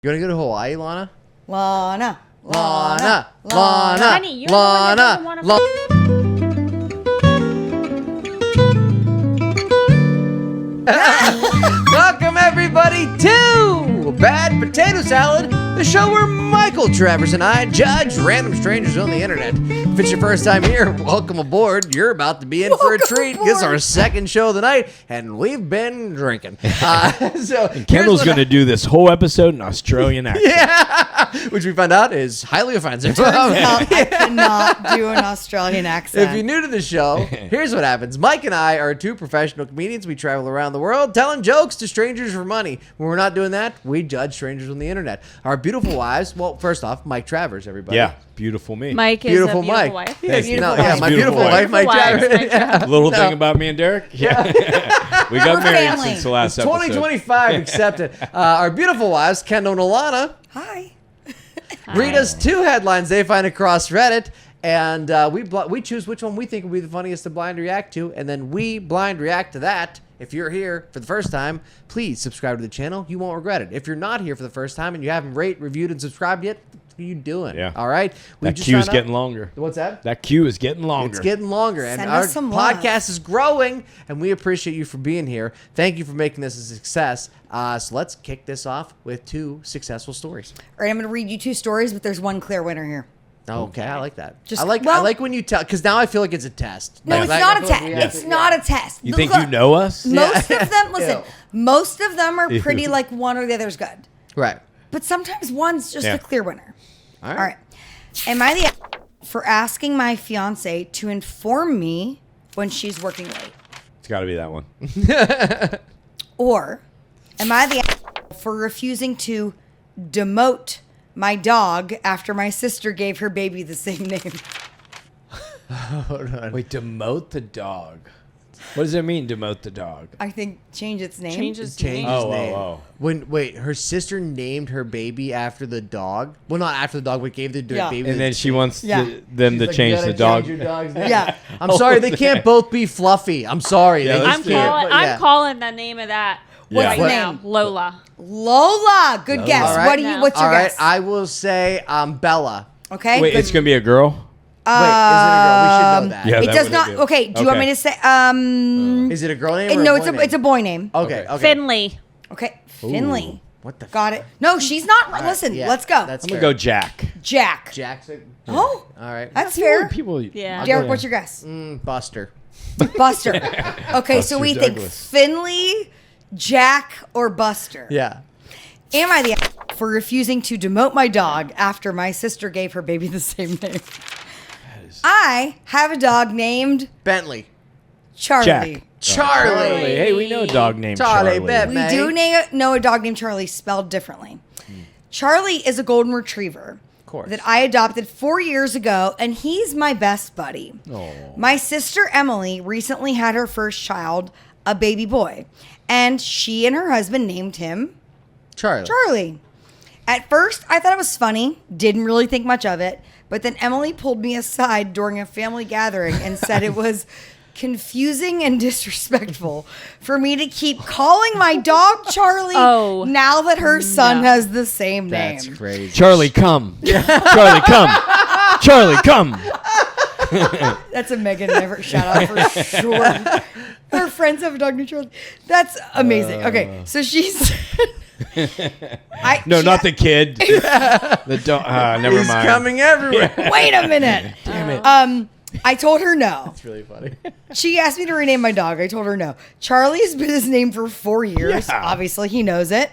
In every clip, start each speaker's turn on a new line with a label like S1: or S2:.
S1: You want to go to Hawaii, Lana?
S2: Lana.
S3: Honey, you're the one that doesn't want to...
S1: Welcome, everybody, to Bad Potato Salad, the show where Michael Travers and I judge random strangers on the internet. If it's your first time here, welcome aboard. You're about to be in for a treat. This is our second show of the night, and we've been drinking.
S4: Kendall's going to do this whole episode in Australian accent.
S1: Yeah, which we found out is highly offensive.
S2: I cannot do an Australian accent.
S1: If you're new to the show, here's what happens. Mike and I are two professional comedians. We travel around the world telling jokes to strangers for money. When we're not doing that, we judge strangers on the internet. Our beautiful wives, well, first off, Mike Travers, everybody.
S4: Yeah, beautiful me.
S3: Mike is
S1: Beautiful
S3: a beautiful
S1: Mike.
S3: wife.
S1: Yes,
S2: Beautiful
S1: yeah,
S2: wife.
S1: my beautiful wife, Mike
S3: Beautiful
S1: Travers.
S3: wives,
S1: Yeah.
S4: Little thing about me and Derek? Yeah. We got
S2: We're
S4: married
S2: family.
S4: since the last episode.
S1: 2025 accepted. Our beautiful wives, Kendall and Alana,
S2: Hi.
S1: read us two headlines they find across Reddit, and we choose which one we think will be the funniest to blind react to, and then we blind react to that. If you're here for the first time, please subscribe to the channel. You won't regret it. If you're not here for the first time and you haven't reviewed, and subscribed yet, what are you doing?
S4: Yeah.
S1: All right?
S4: That queue is getting longer.
S1: What's that?
S4: That queue is getting longer.
S1: It's getting longer, and
S2: Send
S1: our
S2: us some love.
S1: podcast is growing, and we appreciate you for being here. Thank you for making this a success. So let's kick this off with two successful stories.
S2: All right, I'm going to read you two stories, but there's one clear winner here.
S1: Okay, I like that.
S2: Just-
S1: I like when you tell, because now I feel like it's a test.
S2: No,
S1: Like,
S2: it's
S1: I
S2: not a
S1: feel like
S2: test.
S1: we have
S2: It's
S1: to-
S2: not a test.
S4: You think
S2: Look,
S4: you know us?
S2: Most of them, listen,
S1: Ew.
S2: most of them are
S4: Ew.
S2: pretty like one or the other's good.
S1: Right.
S2: But sometimes one's just
S4: Yeah.
S2: a clear winner.
S1: All
S2: All right. Am I the for asking my fiance to inform me when she's working late?
S4: It's got to be that one.
S2: Or am I the for refusing to demote my dog after my sister gave her baby the same name?
S1: Hold on.
S4: Wait, demote the dog. What does it mean, demote the dog?
S2: I think change its name.
S3: Change his
S1: Change
S3: name.
S1: his
S4: Oh,
S1: name.
S4: oh.
S1: Wait, her sister named her baby after the dog. Well, not after the dog, but gave the
S2: Yeah.
S1: baby.
S4: And then she wants
S2: Yeah.
S4: them
S1: She's
S4: to
S1: like,
S4: change
S1: "You
S4: the
S1: gotta
S4: dog.
S1: change your dog's name."
S2: Yeah.
S1: I'm sorry, they can't both be fluffy. I'm sorry.
S4: Yeah,
S1: They
S4: that's
S1: just
S4: fair.
S1: can't, but yeah.
S3: I'm calling the name of that
S4: What's
S3: right
S2: the
S3: now.
S2: name?
S3: Lola.
S2: Lola. Good guess.
S1: All right.
S2: What do you? What's your
S1: All right,
S2: guess?
S1: I will say Bella.
S2: Okay.
S4: Wait,
S2: good.
S4: it's going to be a girl?
S1: Wait, is it a girl? We should know that.
S4: Yeah.
S2: It
S4: that
S2: does
S4: would
S2: not.
S4: do.
S2: Okay. Do you want me
S4: Okay.
S2: to say?
S1: Is it a girl name or
S2: No,
S1: a
S2: it's
S1: boy
S2: a
S1: name?
S2: it's a boy name.
S1: Okay, okay.
S3: Finley.
S2: Okay. Finley.
S1: What the f-
S2: Got it. No, she's not.
S1: All right,
S2: Listen.
S1: yeah,
S2: Let's go.
S1: That's
S4: I'm
S1: fair.
S4: going to go Jack.
S2: Jack.
S1: Jackson.
S2: Oh.
S1: All right.
S2: That's fair.
S4: People.
S3: Yeah.
S2: Derek, what's your guess?
S1: Buster.
S2: Buster. Okay, so
S4: Buster
S2: we think
S4: Douglas.
S2: Finley, Jack, or Buster.
S1: Yeah.
S2: Am I the for refusing to demote my dog after my sister gave her baby the same name? I have a dog named
S1: Bentley.
S2: Charlie.
S4: Jack.
S1: Charlie.
S4: Hey, we know a dog named
S1: Charlie
S4: Charlie.
S1: Bet.
S2: We
S1: May.
S2: do know a dog named Charlie spelled differently. Charlie is a golden retriever
S1: course.
S2: that I adopted 4 years ago, and he's my best buddy. My sister Emily recently had her first child, a baby boy, and she and her husband named him
S1: Charlie.
S2: Charlie. At first, I thought it was funny, didn't really think much of it, but then Emily pulled me aside during a family gathering and said it was confusing and disrespectful for me to keep calling my dog Charlie now that her son has the same name.
S1: That's crazy.
S4: Charlie, come. Charlie, come. Charlie, come.
S2: That's a Megan Everett shout out for sure. Her friends have a dog named Charlie. That's amazing. Okay, so she's...
S4: No, not the kid. The dog. Never
S1: He's
S4: mind.
S1: coming everywhere.
S2: Wait a minute.
S4: Damn it.
S2: I told her no.
S1: It's really funny.
S2: She asked me to rename my dog. I told her no. Charlie's been his name for 4 years.
S4: Yeah.
S2: Obviously, he knows it.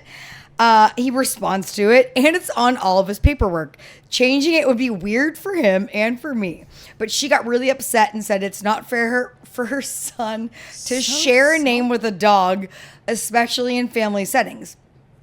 S2: He responds to it, and it's on all of his paperwork. Changing it would be weird for him and for me. But she got really upset and said it's not fair for her son to share a name with a dog, especially in family settings.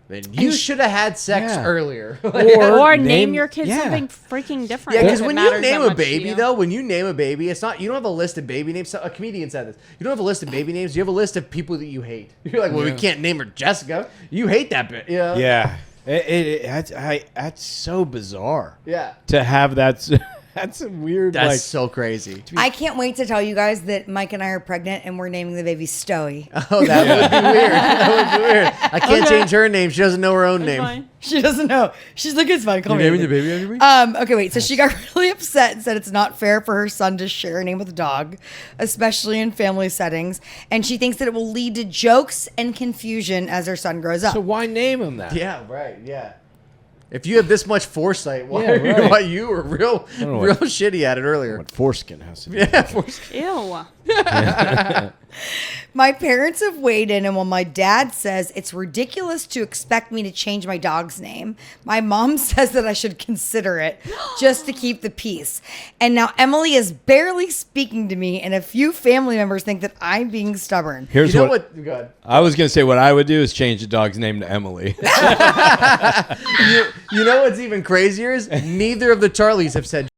S1: Then you should have had sex
S4: Yeah.
S1: earlier.
S3: Or name your kid
S4: yeah.
S3: something freaking different.
S1: Yeah, because
S3: if it
S1: when you
S3: matters
S1: name
S3: that
S1: a
S3: much to
S1: baby,
S3: you.
S1: though, when you name a baby, it's not, you don't have a list of baby names. A comedian said this. You don't have a list of baby names. You have a list of people that you hate. You're like, well, we can't name her Jessica. You hate that bit. You know?
S4: Yeah. That's so bizarre.
S1: Yeah.
S4: To have that. That's a weird.
S1: That's so crazy.
S2: I can't wait to tell you guys that Mike and I are pregnant and we're naming the baby Stoey.
S1: Oh, that would be weird. That would be weird. I can't change her name. She doesn't know her own name.
S3: Fine.
S2: She doesn't know. She's like, it's fine. Call me
S1: Naming the
S2: anything.
S1: baby after me?
S2: Okay, wait. So she got really upset and said it's not fair for her son to share a name with a dog, especially in family settings. And she thinks that it will lead to jokes and confusion as her son grows up.
S4: So why name him that?
S1: Yeah, right. Yeah. If you have this much foresight, why,
S4: Yeah, right.
S1: why you were real shitty at it earlier?
S4: What foreskin has to do?
S1: Yeah, foresight.
S3: Ew.
S2: My parents have weighed in, and while my dad says it's ridiculous to expect me to change my dog's name, my mom says that I should consider it just to keep the peace. And now Emily is barely speaking to me, and a few family members think that I'm being stubborn.
S4: Here's
S1: You know
S4: what,
S1: what? Go ahead.
S4: I was going to say. What I would do is change the dog's name to Emily.
S1: You know what's even crazier is neither of the Charlies have said.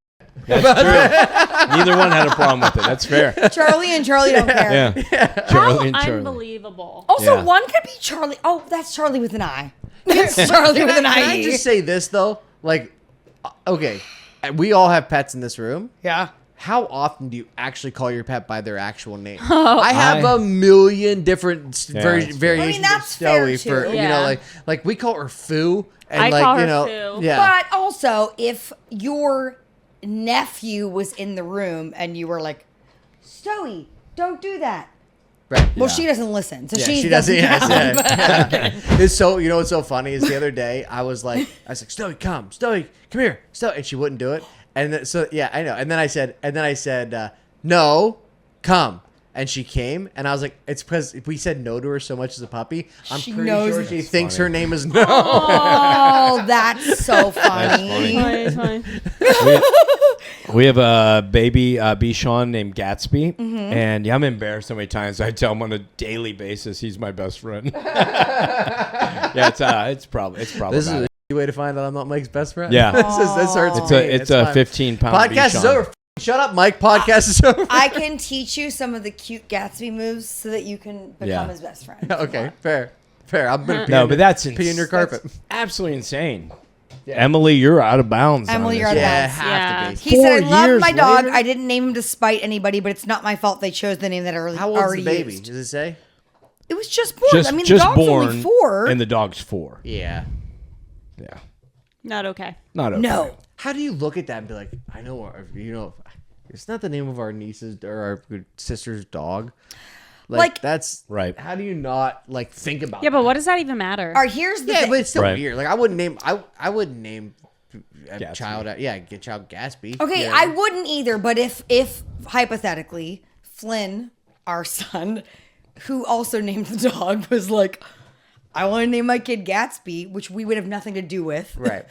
S4: That's true. Neither one had a problem with it. That's fair.
S2: Charlie and Charlie don't care.
S4: Yeah. Charlie and
S3: How
S4: Charlie.
S3: unbelievable.
S2: Also,
S4: Yeah.
S2: one could be Charlie. Oh, that's Charlie with an I. It's Charlie with an
S1: Can I
S2: I.
S1: just say this though? Like, okay, we all have pets in this room.
S2: Yeah.
S1: How often do you actually call your pet by their actual name? I have a million different
S4: Yeah,
S1: variations
S2: I mean, that's
S1: of
S2: fair,
S1: Stoey for
S2: too.
S1: you know
S3: Yeah.
S1: like we call her Foo and
S3: I
S1: like
S3: call
S1: you
S3: her
S1: know
S3: Foo.
S1: yeah.
S2: But also, if your nephew was in the room and you were like, Stoey, don't do that.
S1: Right.
S2: Well, she doesn't listen, so
S1: Yeah,
S2: she
S1: she doesn't.
S2: count.
S1: Yeah. It's so you know what's so funny is the other day I was like Stoey, come here, Stoey, and she wouldn't do it. And then, so yeah, I know. And then I said no, come. And she came, and I was like, it's because we said no to her so much as a puppy. I'm
S2: She
S1: pretty
S2: knows
S1: sure
S2: it.
S1: she thinks her name is No.
S2: Oh, that's so funny.
S3: It's fine. It's fine.
S4: We have a baby Bichon named Gatsby, and yeah, I'm embarrassed so many times. I tell him on a daily basis he's my best friend. Yeah, it's probably
S1: This is
S4: problematic.
S1: a way to find out I'm not Mike's best friend.
S4: Yeah.
S1: this hurts
S4: It's
S1: me.
S4: it's a
S1: fine.
S4: 15-pound
S1: Podcast
S4: Bichon.
S1: is over. Shut up, Mike. Podcast is over.
S2: I can teach you some of the cute Gatsby moves so that you can become
S4: Yeah.
S2: his best friend.
S1: Okay, fair. I'm gonna pee
S4: No,
S1: on
S4: but
S1: your-
S4: that's
S1: pee in your carpet.
S4: That's absolutely insane. Emily, you're out of bounds.
S2: Emily,
S4: on
S2: you're out
S4: this.
S2: of
S1: Yeah,
S2: bounds.
S1: have to be.
S2: He said, I
S4: 4
S2: love
S4: years
S2: my dog.
S4: later?
S2: I didn't name him to spite anybody, but it's not my fault they chose the name that I
S1: How old's
S2: already
S1: the baby?
S2: used.
S1: Does it say?
S2: It was just born.
S4: Just,
S2: I mean, the
S4: just
S2: dog's
S4: born,
S2: only 4.
S4: and the dog's 4.
S1: Yeah.
S4: Yeah,
S3: Not okay.
S4: not okay.
S2: No.
S1: How do you look at that and be like, I know, it's not the name of our niece's or our sister's dog.
S2: Like-
S1: that's
S4: Right.
S1: How do you not like think about?
S3: Yeah, but what does that even matter?
S2: All right, here's the
S1: Yeah,
S2: thing.
S1: but it's still
S4: Right.
S1: weird. Like I wouldn't name. I wouldn't name a
S4: Gatsby.
S1: child. Get child Gatsby.
S2: Okay,
S1: Yeah.
S2: I wouldn't either, but if hypothetically Flynn, our son, who also named the dog, was like, I want to name my kid Gatsby, which we would have nothing to do with.
S1: Right.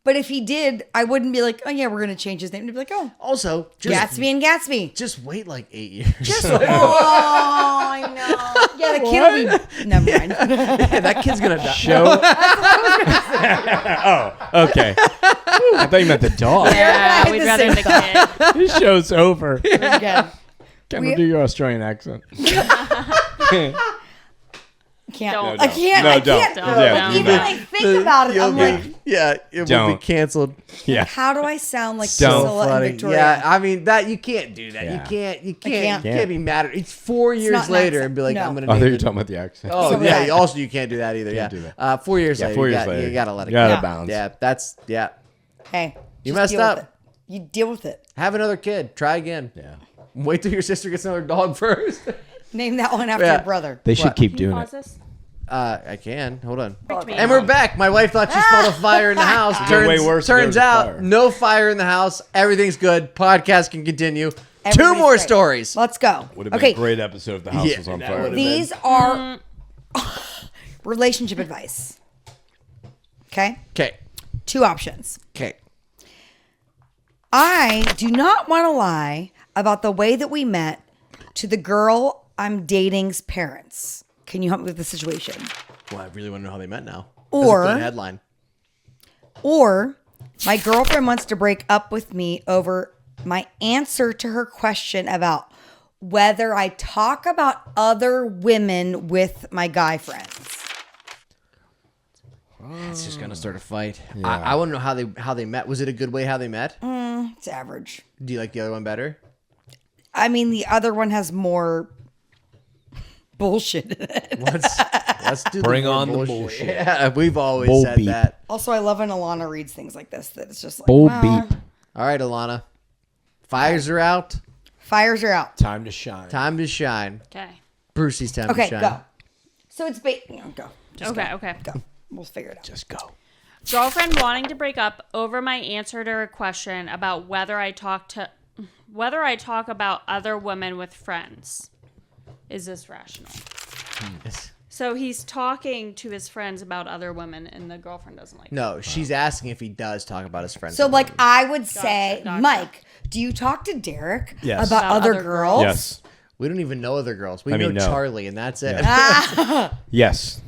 S2: But if he did, I wouldn't be like, oh yeah, we're gonna change his name. To be like, oh,
S1: Also, just
S2: Gatsby and Gatsby.
S1: just wait like 8 years.
S2: Just oh, I know. Yeah, the kid will be. Never mind.
S1: Yeah, that kid's gonna die.
S4: Show. Oh, okay. I thought you meant the dog.
S3: Yeah,
S2: I
S3: we'd
S2: had
S3: rather
S2: the
S3: the
S2: same
S3: kid.
S4: This show's over.
S2: Again.
S4: Can
S2: We-
S4: we do your Australian accent?
S2: Can't.
S3: Don't.
S2: I can't.
S4: No,
S2: I
S4: don't.
S2: can't.
S3: Don't.
S4: Yeah,
S3: do
S2: Even
S3: not.
S2: I think about it,
S1: You'll
S2: I'm
S1: be-
S2: like,
S1: yeah, it will be
S4: Don't.
S1: canceled.
S4: Yeah.
S2: how do I sound like
S4: Don't.
S2: Priscilla and Victoria?
S1: Yeah, I mean that you can't do that.
S4: Yeah.
S1: You
S2: can't.
S1: can't be mad at. It's 4 years
S2: not an
S1: later
S2: accent.
S1: and be like,
S2: No.
S1: I'm gonna.
S4: Oh, I thought
S1: name
S4: you were
S1: it-
S4: talking about the accent.
S1: Oh
S2: So
S1: yeah.
S2: bad.
S1: Also, you can't do that either.
S4: Can't
S1: yeah.
S4: do that.
S1: 4 years
S4: Yeah,
S1: later.
S4: 4
S1: you
S4: years
S1: got-
S4: later.
S1: You gotta let it
S4: You're out
S1: go.
S4: of bounds.
S1: Yeah, that's yeah.
S2: Hey,
S1: You
S2: just
S1: messed
S2: deal with
S1: up.
S2: it. You deal with it.
S1: Have another kid. Try again.
S4: Yeah.
S1: Wait till your sister gets another dog first.
S2: Name that one after
S1: Yeah.
S2: your brother.
S4: They should
S1: What?
S4: keep
S3: Can you
S4: doing
S3: pause
S4: it.
S3: this?
S1: I can. Hold on.
S3: Rich man.
S1: And we're back. My wife thought she smelled a fire in the house.
S4: It'd be way worse if there
S1: Turns
S4: was a
S1: out,
S4: fire.
S1: no fire in the house. Everything's good. Podcast can continue. Two
S2: Everybody's
S1: more
S2: great.
S1: stories.
S2: Let's go.
S4: Would have been
S2: Okay,
S4: a great episode if the house
S1: Yeah,
S4: was on
S1: that
S4: fire.
S1: would've
S2: these are relationship advice. Okay,
S1: Okay.
S2: 2 options.
S1: Okay.
S2: I do not want to lie about the way that we met to the girl I'm dating's parents. Can you help me with the situation?
S1: Well, I really want to know how they met now.
S2: Or-
S1: That's a good headline.
S2: Or my girlfriend wants to break up with me over my answer to her question about whether I talk about other women with my guy friends.
S1: It's just gonna start a fight. I want to know how they met. Was it a good way how they met?
S2: It's average.
S1: Do you like the other one better?
S2: I mean, the other one has more bullshit in it.
S1: Let's do
S4: Bring
S1: more
S4: on the bullshit.
S1: Yeah, we've always
S4: Bull
S1: said
S4: beep.
S1: that.
S2: Also, I love when Alana reads things like this. That it's just like,
S4: Bull
S2: well,
S4: beep.
S1: All right, Alana. Fires are out.
S2: fires are out.
S4: Time to shine.
S1: Time to shine.
S3: Okay.
S1: Brucey's time
S2: Okay,
S1: to shine.
S2: go. So it's go. Just
S3: Okay.
S2: go. We'll figure it out.
S4: Just go.
S3: Girlfriend wanting to break up over my answer to her question about whether I talk about other women with friends. Is this rational? So he's talking to his friends about other women, and the girlfriend doesn't like.
S1: No, she's asking if he does talk about his friends.
S2: So, like, I would say,
S3: Gotcha.
S2: Mike, do you talk to Derek
S4: Yes.
S2: about
S3: About
S2: other
S3: other
S2: girls?
S4: Yes.
S1: we don't even know other girls. We
S4: I
S1: know
S4: mean, no.
S1: Charlie, and that's it.
S4: Yes.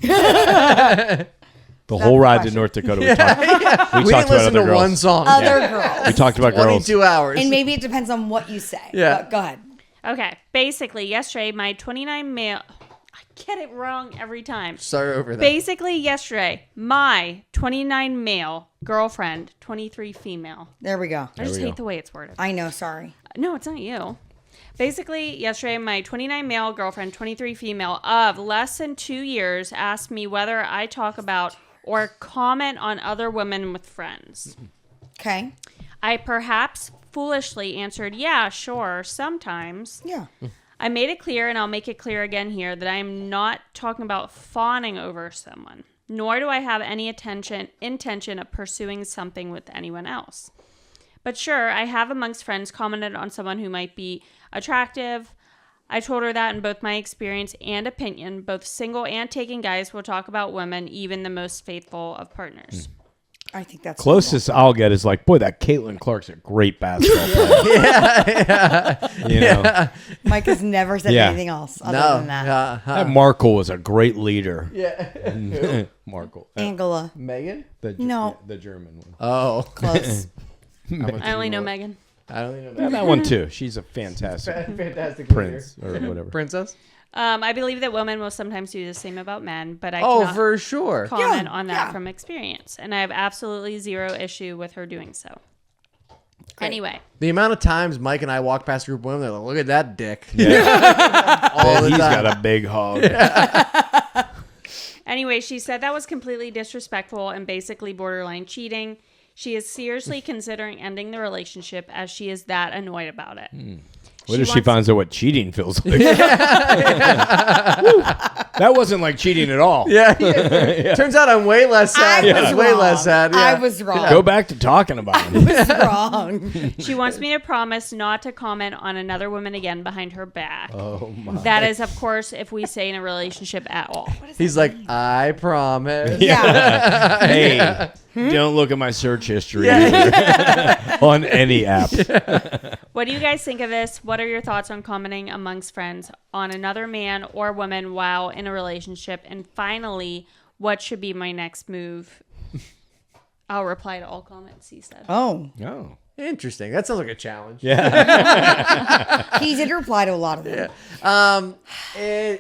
S4: The whole ride to North Dakota, we talked
S1: we
S4: about
S1: didn't listen
S4: other
S1: to
S4: girls.
S1: one song.
S2: Other girls.
S4: We talked about girls.
S1: 22 hours.
S2: And maybe it depends on what you say.
S1: Yeah.
S2: But go ahead.
S3: Okay. Basically, yesterday, my 29 male. I get it wrong every time.
S1: Sorry over that.
S3: Basically, yesterday, my 29 male girlfriend, 23 female.
S2: There we go.
S3: I just
S4: we
S3: hate
S4: go.
S3: the way it's worded.
S2: I know. Sorry.
S3: No, it's not you. Basically, yesterday, my 29 male girlfriend, 23 female of less than 2 years asked me whether I talk about or comment on other women with friends.
S2: Okay.
S3: I perhaps foolishly answered, yeah, sure, sometimes.
S2: Yeah.
S3: I made it clear, and I'll make it clear again here, that I am not talking about fawning over someone, nor do I have any intention of pursuing something with anyone else. But sure, I have amongst friends commented on someone who might be attractive. I told her that in both my experience and opinion, both single and taken guys will talk about women, even the most faithful of partners.
S2: I think that's
S4: Closest I'll get is like, boy, that Caitlin Clark's a great basketball player. You know,
S2: normal. Mike has never said
S4: Yeah.
S2: anything else other
S1: no.
S2: than that.
S4: that Markle was a great leader.
S1: Yeah.
S4: Markle.
S2: Angela.
S1: Megan?
S2: No.
S4: The German one.
S1: Oh.
S2: Close.
S3: I only know Megan.
S1: I don't even
S4: Yeah,
S1: know.
S4: that one too. She's a fantastic
S1: Fantastic
S4: prince or whatever.
S1: Princess?
S3: I believe that women will sometimes do the same about men, but I
S1: Oh,
S3: cannot
S1: for sure.
S3: comment
S2: Yeah,
S3: on that
S2: yeah.
S3: from experience. And I have absolutely zero issue with her doing so. Anyway,
S1: The amount of times Mike and I walk past a group of women, they're like, look at that dick.
S4: Yeah.
S1: All the
S4: He's
S1: time.
S4: got a big hog.
S3: Anyway, she said that was completely disrespectful and basically borderline cheating. She is seriously considering ending the relationship as she is that annoyed about it.
S4: What if she
S3: wants-
S4: finds out what cheating feels like? That wasn't like cheating at all.
S1: Yeah. Turns out I'm way less sad.
S2: I was
S1: Way
S2: wrong.
S1: less sad. Yeah.
S2: I was wrong.
S4: Go back to talking about it.
S2: was wrong.
S3: She wants me to promise not to comment on another woman again behind her back.
S4: Oh my.
S3: That is, of course, if we stay in a relationship at all.
S1: He's like, I promise.
S2: Yeah.
S4: Hey, don't look at my search history on any app.
S3: What do you guys think of this? What are your thoughts on commenting amongst friends on another man or woman while in a relationship? And finally, what should be my next move? I'll reply to all comments, he said.
S2: Oh.
S4: Oh.
S1: Interesting. That sounds like a challenge.
S4: Yeah.
S2: He did reply to a lot of them.
S1: I mean,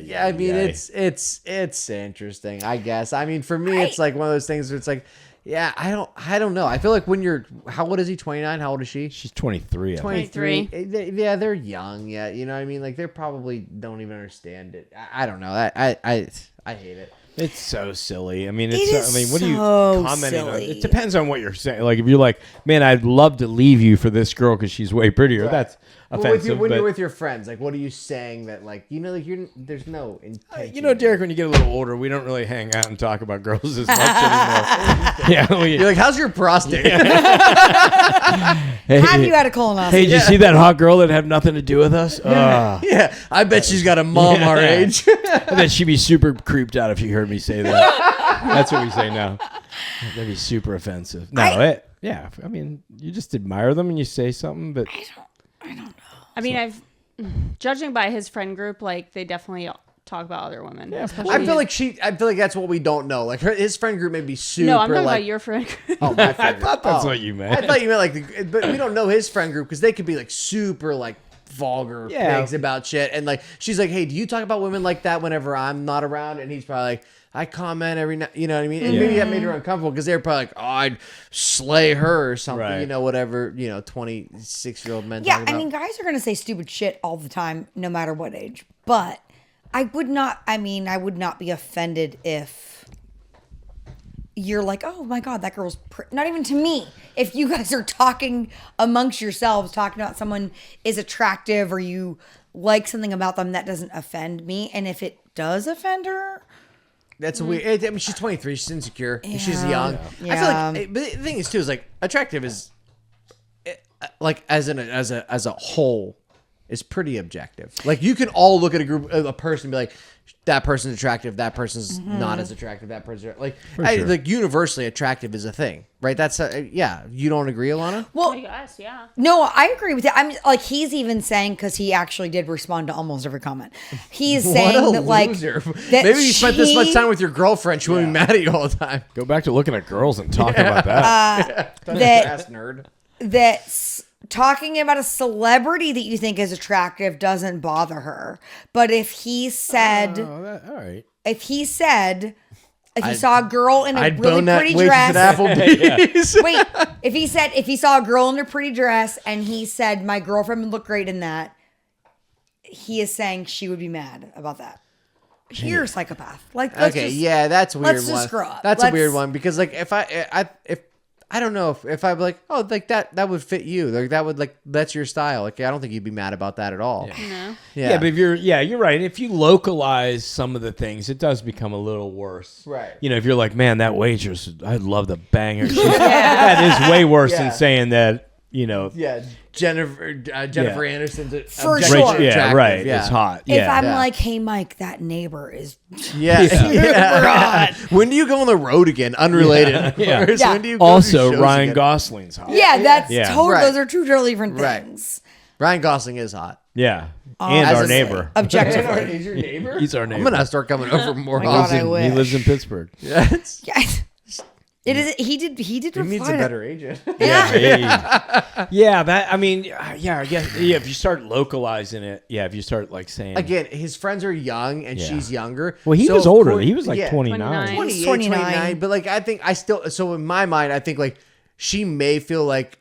S4: yeah.
S1: it's interesting, I guess. I mean, for me, it's like one of those things where it's like, yeah, I don't know. I feel like when you're, how old is he? 29? How old is she?
S4: She's 23. I think.
S3: 23.
S1: Yeah, they're young. Yeah, you know what I mean? Like, they probably don't even understand it. I don't know. I hate it.
S4: It's so silly. I mean,
S2: It
S4: it's.
S2: is
S4: I mean, what are
S2: so
S4: you commenting on?
S2: silly.
S4: It depends on what you're saying. Like, if you're like, man, I'd love to leave you for this girl because she's way prettier.
S1: Right.
S4: That's
S1: Well,
S4: offensive.
S1: when
S4: but,
S1: you're with your friends, like, what are you saying that, like, you know, like, there's no intention.
S4: you know, Derek, when you get a little older, we don't really hang out and talk about girls as much anymore.
S1: You're like, how's your prostate?
S4: Hey,
S2: Have you had a colonoscopy?
S4: hey, did you see that hot girl that had nothing to do with us?
S1: Yeah, I bet she's got a mom our age.
S4: I bet she'd be super creeped out if you heard me say that. That's what we say now. That'd be super offensive. No, yeah. I mean, you just admire them and you say something, but
S3: I mean, judging by his friend group, like, they definitely talk about other women.
S4: Yeah,
S3: especially
S1: I feel like that's what we don't know. Like, his friend group may be super.
S3: No, I'm talking
S1: like,
S3: about your friend group.
S1: Oh, my
S4: I
S1: friend
S4: thought
S1: group.
S4: that's
S1: Oh.
S4: what you meant.
S1: I thought you meant like, but we don't know his friend group because they could be like super like vulgar
S4: Yeah.
S1: pigs about shit. And like, she's like, hey, do you talk about women like that whenever I'm not around? And he's probably like, I comment every night, you know what I mean? And maybe that made her uncomfortable because they were probably like, oh, I'd slay her or something,
S4: Right.
S1: whatever, 26-year-old men
S2: Yeah,
S1: talk about.
S2: I mean, guys are going to say stupid shit all the time, no matter what age. But I would not be offended if you're like, oh my God, that girl's not even to me. If you guys are talking amongst yourselves, talking about someone is attractive or you like something about them, that doesn't offend me. And if it does offend her,
S1: That's weird. I mean, she's 23. She's insecure. And she's
S2: Yeah.
S1: young.
S2: Yeah.
S1: I feel like, but the thing is too is like attractive is like as a whole is pretty objective. Like you can all look at a person and be like, that person's attractive. That person's not as attractive. That person like universally attractive is a thing, right? That's You don't agree, Alana?
S2: well,
S3: I guess, yeah.
S2: no, I agree with you. I'm like, he's even saying, because he actually did respond to almost every comment. He's saying
S1: What a
S2: that like
S1: loser.
S2: that
S1: Maybe you spent this much
S2: she-
S1: time with your girlfriend. She wouldn't be mad at you all the time.
S4: Go back to looking at girls and talking about that.
S1: Ass nerd.
S2: that's talking about a celebrity that you think is attractive doesn't bother her. But if he said,
S4: All right.
S2: if he saw a girl in a
S1: I'd
S2: really
S1: bone that
S2: pretty
S1: waitress
S2: dress,
S1: at Applebee's.
S2: wait, if he saw a girl in a pretty dress and he said, my girlfriend would look great in that, he is saying she would be mad about that. You're a psychopath. Like, let's
S1: Okay,
S2: just,
S1: yeah, that's a weird
S2: let's
S1: one.
S2: just grow up.
S1: That's a
S2: Let's-
S1: weird one because like if I don't know if I'd be like, oh, like that would fit you. Like that would that's your style. Like I don't think you'd be mad about that at all.
S3: No.
S4: Yeah, but if you're right. If you localize some of the things, it does become a little worse.
S1: Right.
S4: If you're like, man, that waitress, I'd love to bang her. That is way worse
S1: Yeah.
S4: than saying that.
S1: Yeah, Jennifer Aniston's
S2: For
S1: objectively
S2: sure.
S4: Yeah,
S1: attractive,
S4: right.
S1: Yeah.
S4: It's hot.
S2: If
S4: Yeah.
S2: I'm
S1: Yeah.
S2: like, hey, Mike, that neighbor is
S1: Yeah. Yeah. When do you go on the road again? Unrelated.
S4: Yeah.
S1: Of course.
S2: Yeah.
S1: When do you go
S4: Also,
S1: do shows
S4: Ryan
S1: again?
S4: Gosling's hot.
S2: yeah, that's
S4: Yeah.
S2: totally.
S1: Right.
S2: Those are two totally different
S1: Right.
S2: things.
S1: Ryan Gosling is hot.
S4: Yeah. And
S1: As
S4: our
S1: a-
S4: neighbor.
S2: Objectively.
S1: He's your neighbor?
S4: He's our neighbor.
S1: I'm gonna start coming over more
S2: my God,
S1: often.
S2: I wish.
S4: He lives in Pittsburgh.
S1: Yeah,
S2: Yeah. It is. He did.
S1: he needs
S2: reply
S1: a
S2: to-
S1: better agent.
S4: Yeah, that. I mean, yeah. I guess. Yeah, if you start localizing it, if you start like saying
S1: Again, his friends are young and
S4: Yeah.
S1: she's younger.
S4: well, he
S1: So,
S4: was
S1: of
S4: older.
S1: course-
S4: He was like
S1: yeah,
S4: 29.
S3: 29.
S2: 29.
S1: But like, I think so in my mind, I think like she may feel like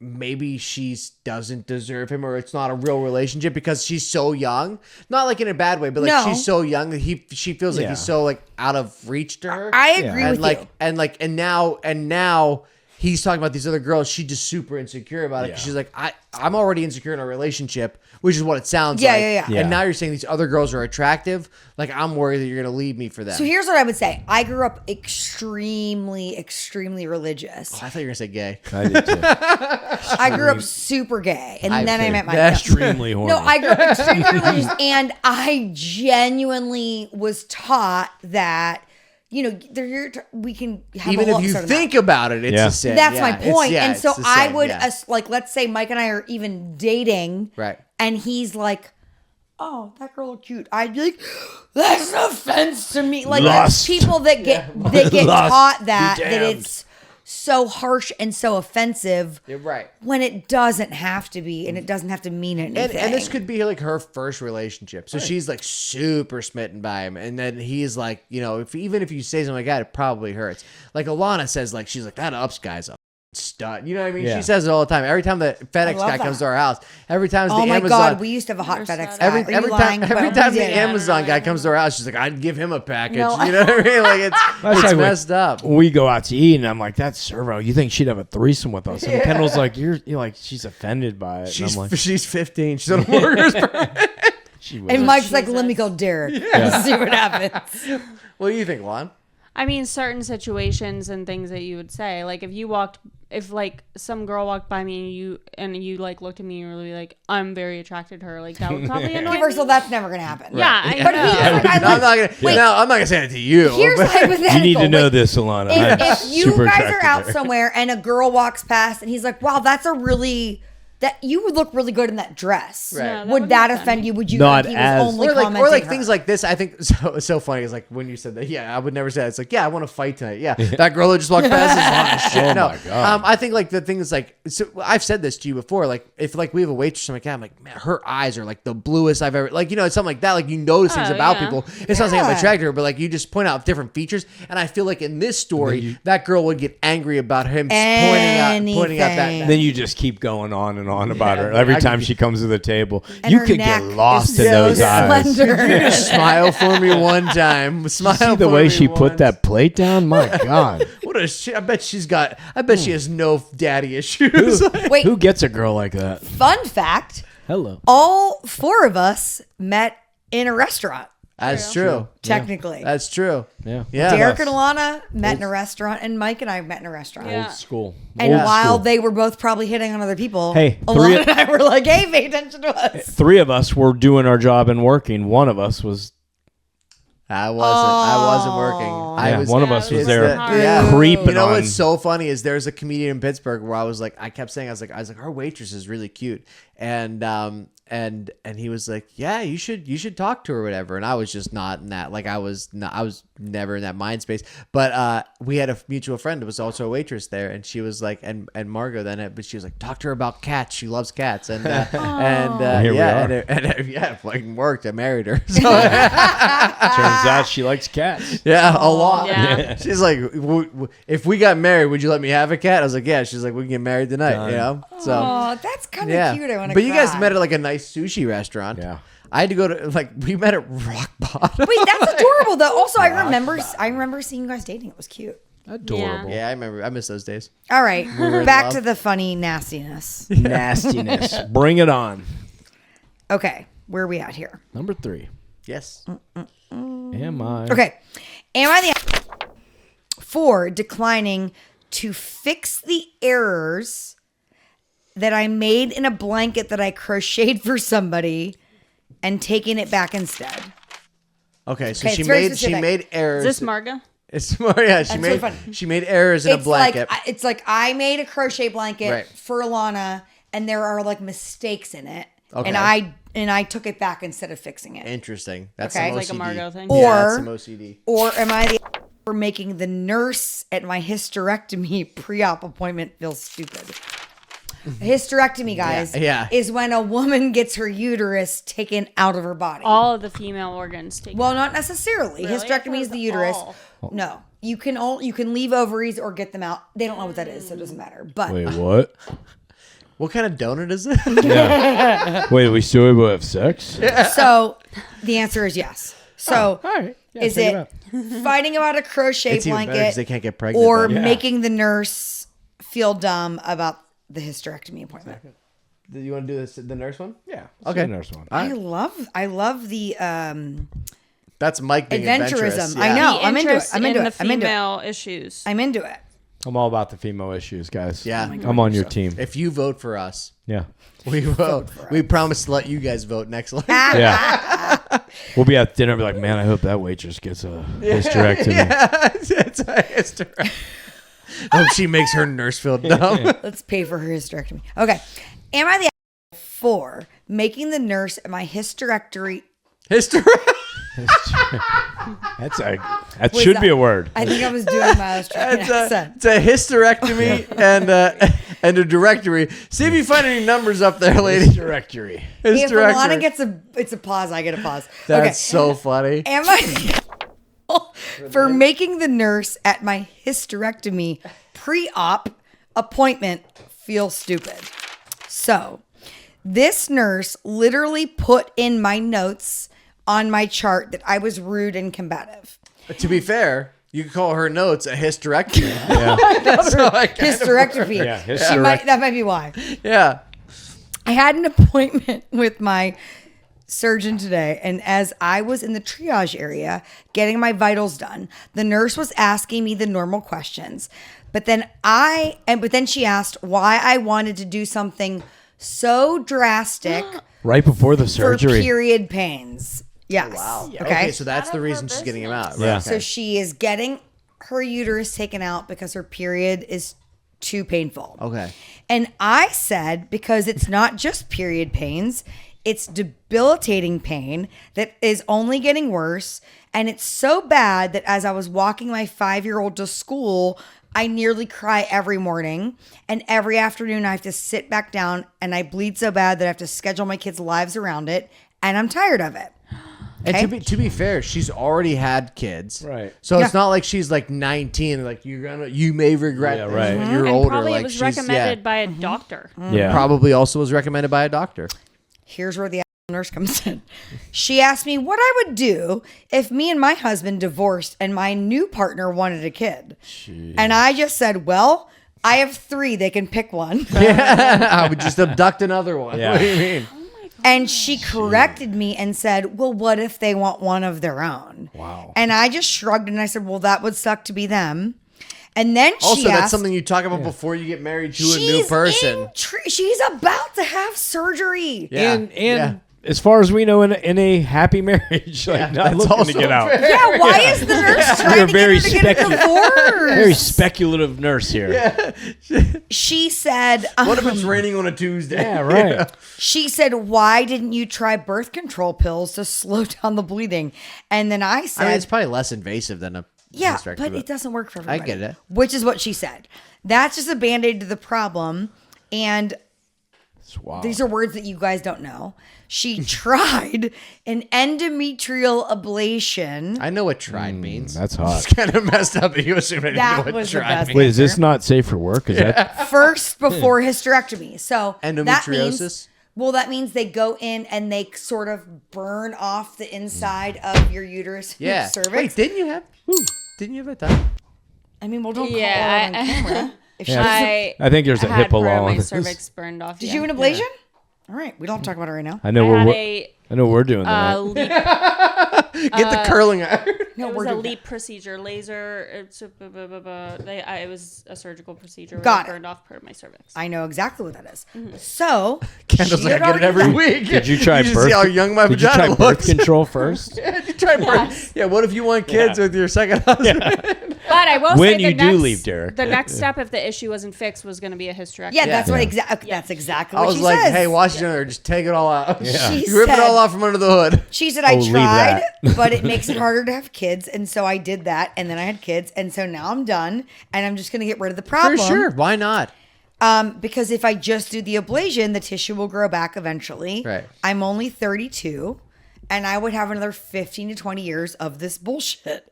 S1: maybe she doesn't deserve him or it's not a real relationship because she's so young. Not like in a bad way, but like
S2: No.
S1: she's so young that she feels like
S4: Yeah.
S1: he's so like out of reach to her.
S2: I agree
S1: and
S2: with
S1: like
S2: you.
S1: and now he's talking about these other girls. She's just super insecure about it. 'Cause
S4: Yeah.
S1: she's like, I'm already insecure in a relationship, which is what it sounds
S2: Yeah,
S1: like.
S2: yeah.
S4: Yeah.
S1: And now you're saying these other girls are attractive. Like I'm worried that you're gonna leave me for them.
S2: So here's what I would say. I grew up extremely, extremely religious.
S1: I thought you were gonna say gay.
S4: I did too.
S2: I grew up super gay, and then I met my
S4: Extremely horny.
S2: No, I grew up extremely religious, and I genuinely was taught that we can have
S1: Even
S2: a whole
S1: if you
S2: episode on
S1: think
S2: that.
S1: about it, it's
S4: Yeah.
S1: a sin.
S2: That's
S1: Yeah,
S2: my
S1: it's-
S2: point.
S1: yeah,
S2: And so
S1: it's a
S2: I
S1: sin,
S2: would
S1: yeah.
S2: like, let's say Mike and I are even dating,
S1: Right.
S2: and he's like, "Oh, that girl looked cute." I'd be like, "That's an offense to me." Like
S4: Lust.
S2: there's people that get
S4: Lust.
S2: taught that
S4: Be
S2: that
S4: damned.
S2: it's so harsh and so offensive.
S1: You're right.
S2: When it doesn't have to be, and it doesn't have to mean anything.
S1: And this could be like her first relationship. So she's like super smitten by him. And then he's like, even if you say something like that, it probably hurts. Like Alana says, like, she's like, that ups guy's a stud. You know what I mean?
S4: Yeah.
S1: She says it all the time. Every time the FedEx
S2: love
S1: guy comes
S2: that.
S1: to our house, every time
S2: Oh
S1: the
S2: my
S1: Amazon.
S2: God, we used to have a hot FedEx guy.
S1: Every
S2: Are you
S1: time,
S2: lying?
S1: every
S2: But
S1: time
S2: we
S1: the
S2: did.
S1: Amazon guy comes to our house, she's like, I'd give him a package.
S2: No.
S1: You know what I mean? Like it's
S4: That's like
S1: messed up.
S4: When we go out to eat, and I'm like, "That's Servo. You think she'd have a threesome with us?" And Kendall's like, "You're like, she's offended by it." And I'm like,
S1: She's 15. She's on a worker's permit.
S4: she was.
S2: And Mike's like, "Let me go dare it. Let's see what happens."
S1: What do you think, Lon?
S3: I mean, certain situations and things that you would say, like if like some girl walked by me and you like looked at me and were really like, I'm very attracted to her, like that would probably annoy
S2: Okay,
S3: me.
S2: first of all, that's never gonna happen.
S3: Yeah, I
S2: But
S3: know.
S2: he's like, I
S1: No, I'm not
S2: like,
S1: gonna. No, I'm not gonna say it to you.
S2: here's
S1: but-
S2: hypothetical.
S4: you need to know
S2: Like,
S4: this, Alana. I'm
S2: If you
S4: super
S2: guys
S4: attracted
S2: are
S4: to
S2: out
S4: her.
S2: somewhere and a girl walks past and he's like, "Wow, that's a really that you would look really good in that dress.
S1: Right.
S3: Yeah, that
S2: Would
S3: would
S2: that
S3: make
S2: offend
S3: sense.
S2: you? Would you
S4: Not
S2: think he
S4: as-
S2: was only
S1: Or
S2: commenting
S1: like
S2: her?
S1: things like this, I think it's so funny. It's like when you said that, I would never say that. It's like, I want to fight tonight. Yeah, that girl who just walked past is hot as shit.
S4: Oh
S1: No,
S4: my God.
S1: I think like the thing is like, so I've said this to you before. Like if like we have a waitress, I'm like, man, her eyes are like the bluest I've ever. Like it's something like that. Like you notice things
S3: Oh,
S1: about
S3: yeah.
S1: people. It's not saying I'm
S2: Yeah.
S1: attracted to her, but like you just point out different features. And I feel like in this story, that girl would get angry about him pointing out that.
S2: Anything.
S4: Then you just keep going on and on about her
S1: I
S4: every
S1: could
S4: time
S1: be-
S4: she comes to the table.
S2: And
S4: You
S2: her
S4: could
S2: neck
S4: get lost
S2: is
S4: in
S2: so
S4: those eyes.
S2: slender.
S1: Just smile for me one time. Smile.
S4: See the
S1: for
S4: way
S1: me
S4: she
S1: once.
S4: put that plate down? My God.
S1: What a shit! I bet she has no daddy issues.
S2: Wait,
S4: Who gets a girl like that?
S2: fun fact.
S4: Hello.
S2: All 4 of us met in a restaurant,
S1: That's true.
S2: technically.
S1: That's true.
S4: Yeah.
S1: Yeah.
S2: Derek and Alana met in a restaurant, and Mike and I met in a restaurant.
S3: Yeah.
S4: Old school.
S2: And
S4: Old
S2: while
S4: school.
S2: they were both probably hitting on other people,
S4: Hey,
S2: Alana and I were like, hey, pay attention to us.
S4: 3 of us were doing our job and working. One of us was
S1: I wasn't working. I was.
S4: one of us was
S1: it's
S4: there
S1: the- yeah.
S4: creeping
S1: You know
S4: on.
S1: what's so funny is there's a comedian in Pittsburgh where I was like, I kept saying, I was like, our waitress is really cute, and he was like, yeah, you should talk to her or whatever, and I was just not in that, like I was never in that mind space, but we had a mutual friend who was also a waitress there, and she was like, and Margot then, but she was like, talk to her about cats, she loves cats, and
S4: Here we
S1: yeah,
S4: are.
S1: and it fucking worked. I married her. So,
S4: Turns out she likes cats.
S1: yeah, a lot.
S3: Yeah.
S1: She's like, if we got married, would you let me have a cat? I was like, yeah. She's like, we can get married tonight,
S4: Done.
S1: you know? So,
S2: Oh, that's kind of
S1: yeah.
S2: cute. I want to
S1: But you guys met at like a nice sushi restaurant.
S4: Yeah.
S1: I had to go to, like, we met at Rock Bottom.
S2: Wait, that's adorable, though. Also, I remember seeing you guys dating. It was cute.
S4: Adorable.
S1: Yeah, I remember. I miss those days.
S2: All right,
S1: were in
S2: back
S1: love.
S2: to the funny nastiness.
S4: Nastiness. Bring it on.
S2: Okay, where are we at here?
S4: Number 3.
S1: Yes.
S4: Am I?
S2: Okay, am I the for declining to fix the errors that I made in a blanket that I crocheted for somebody and taking it back instead?
S1: Okay, so
S2: Okay,
S1: she
S2: it's very
S1: made
S2: specific.
S1: errors.
S3: Is this Marga?
S1: It's more, yeah.
S2: so funny.
S1: She made errors in a blanket.
S2: It's like I made a crochet blanket
S1: Right.
S2: for Alana, and there are like mistakes in it,
S1: Okay.
S2: and I took it back instead of fixing it.
S1: Interesting. That's
S2: Okay.
S1: some
S3: Like a
S1: OCD.
S3: Margot thing.
S2: Or-
S1: Yeah, that's some OCD.
S2: Or am I the for making the nurse at my hysterectomy pre-op appointment feel stupid? A hysterectomy, guys,
S1: Yeah.
S2: is when a woman gets her uterus taken out of her body.
S3: All of the female organs taken.
S2: Well, not necessarily.
S3: Really? I thought
S2: Hysterectomy
S3: it
S2: is the
S3: was
S2: uterus.
S3: all.
S2: No, you can leave ovaries or get them out. They don't know what that is, so it doesn't matter. But
S4: Wait, what?
S1: What kind of donut is it?
S4: Yeah. Wait, we still have sex?
S2: so the answer is yes. So
S4: All right. Yeah,
S2: is
S4: take
S2: it
S4: up.
S2: fighting about a crochet
S1: It's even better 'cause
S2: blanket
S1: they can't get pregnant.
S2: or
S1: then.
S2: making the nurse feel dumb about the hysterectomy appointment?
S1: Do you want to do this, the nurse one?
S4: Yeah.
S1: Okay.
S4: Okay. Nurse one.
S2: I love the
S1: That's Mike being adventurous.
S2: adventurism.
S1: Yeah.
S2: I know.
S3: The
S2: I'm into it.
S3: interest
S2: I'm into
S3: in
S2: it.
S3: the
S2: I'm into it.
S3: female issues.
S2: I'm into it.
S4: I'm all about the female issues, guys.
S1: Yeah.
S4: I'm on your team.
S1: If you vote for us,
S4: Yeah.
S1: we vote. We promise to let you guys vote next life.
S4: Yeah. We'll be at dinner and be like, man, I hope that waitress gets a hysterectomy.
S1: Yeah, it's a hysterectomy. Hope she makes her nurse feel dumb.
S2: Let's pay for her hysterectomy. Okay. Am I the for making the nurse at my hysterectomy?
S4: That
S2: Was
S4: should
S2: that-
S4: be a word.
S2: I think I was doing my Australian accent.
S1: It's a hysterectomy and a directory. See if you find any numbers up there, lady.
S4: Hysterectomy.
S2: If Alana
S1: Hysterectomy.
S2: gets it's a pause, I get a pause.
S1: That's so funny.
S2: Am I for making the nurse at my hysterectomy pre-op appointment feel stupid? So, this nurse literally put in my notes on my chart that I was rude and combative.
S1: To be fair, you could call her notes a hysterectomy.
S4: Yeah.
S1: So I kind of-
S2: Hysterectomy.
S4: Yeah,
S2: That might be why.
S1: yeah.
S2: I had an appointment with my surgeon today, and as I was in the triage area getting my vitals done, the nurse was asking me the normal questions. But then she asked why I wanted to do something so drastic
S4: Right before the
S2: for
S4: surgery.
S2: period pains. Yes.
S1: Wow.
S2: Okay.
S1: So that's
S3: None
S1: the
S3: of her
S1: reason she's getting him out.
S3: business.
S4: Yeah.
S1: Okay.
S2: So she is getting her uterus taken out because her period is too painful.
S1: Okay.
S2: And I said, because it's not just period pains, it's debilitating pain that is only getting worse. And it's so bad that as I was walking my 5-year-old to school, I nearly cry every morning. And every afternoon I have to sit back down and I bleed so bad that I have to schedule my kids' lives around it. And I'm tired of it. Okay?
S1: And to be fair, she's already had kids,
S4: Right.
S1: So it's not like she's like 19, like you may regret.
S4: Yeah, right.
S1: When you're
S3: And
S1: older,
S3: probably
S1: like
S3: it was
S1: she's
S3: recommended by a doctor.
S4: Yeah.
S1: Probably also was recommended by a doctor.
S2: Here's where the nurse comes in. She asked me what I would do if me and my husband divorced and my new partner wanted a kid.
S4: Jeez.
S2: And I just said, well, I have 3. They can pick one.
S1: I would just abduct another one.
S4: Yeah.
S1: What do you mean?
S2: And she corrected me and said, well, what if they want one of their own?
S4: Wow.
S2: And I just shrugged and I said, well, that would suck to be them. And then she
S1: Also,
S2: asked,
S1: that's something you talk about before you get married to a new person.
S2: She's about to have surgery.
S1: Yeah.
S4: And as far as we know, in a happy marriage, like not
S1: that's
S4: looking to
S1: also
S4: get out.
S1: fair.
S2: Yeah, why is the nurse trying to get her to get a divorce?
S4: Very speculative nurse here.
S2: She said,
S1: What if it's raining on a Tuesday?
S4: Yeah, right.
S2: she said, why didn't you try birth control pills to slow down the bleeding? And then I said,
S1: I mean, it's probably less invasive than a
S2: yeah,
S1: hysterectomy,
S2: but it doesn't work for everybody.
S1: I get it.
S2: Which is what she said. That's just a Band-Aid to the problem. And
S4: Wow.
S2: these are words that you guys don't know. She tried an endometrial ablation.
S1: I know what tried means.
S4: That's hot.
S1: It's kind of messed up that you assume I didn't
S2: That
S1: know what
S2: was the
S1: tried
S2: best
S1: means.
S4: Wait, is this not safe for work? Is that
S2: First before hysterectomy. So
S1: Endometriosis?
S2: that means they go in and they sort of burn off the inside of your uterus and your
S1: Yeah.
S2: cervix.
S1: Wait, didn't you have it done?
S2: I mean, well, don't
S3: Yeah,
S2: call it on camera. If she
S4: Yeah.
S2: doesn't-
S4: I think there's a
S3: had
S4: HIPAA
S3: part of
S4: law
S3: my
S4: on this.
S3: cervix burned off.
S2: Did
S3: yeah.
S2: you have an ablation? All right, we don't have to talk about it right now.
S4: I know
S3: I had
S4: we're I know we're doing that.
S3: leap.
S1: Get the curling iron.
S2: No,
S3: It
S2: we're
S3: was a
S2: doing
S3: leap procedure, laser. It was a surgical procedure.
S2: Got it.
S3: Burned off part of my cervix.
S2: I know exactly what that is. So
S1: Kendall's
S2: she
S1: like, I
S2: had
S1: get it
S2: already
S1: every
S2: done-
S1: week.
S4: Did you try
S1: just
S4: birth?
S1: see how young my
S4: did you
S1: vagina
S4: try birth
S1: looks?
S4: control first?
S1: Yeah, did you try birth? Yeah, what if you want kids with your second husband?
S3: But I will
S4: When
S3: say
S4: you do leave, Derek.
S3: The next step, if the issue wasn't fixed, was going to be a hysterectomy.
S2: Yeah, that's what
S4: Yeah.
S2: that's exactly
S1: I
S2: what
S1: was
S2: she
S1: like,
S2: says.
S1: hey, Washington, just take it all out.
S4: Yeah.
S2: She
S1: Rip it
S2: said-
S1: all off from under the hood.
S2: She said, I
S4: leave
S2: tried,
S4: that.
S2: but it makes it harder to have kids. And so I did that. And then I had kids. And so now I'm done. And I'm just going to get rid of the problem.
S1: For sure. Why not?
S2: Because if I just do the ablation, the tissue will grow back eventually.
S1: Right.
S2: I'm only 32. And I would have another 15 to 20 years of this bullshit.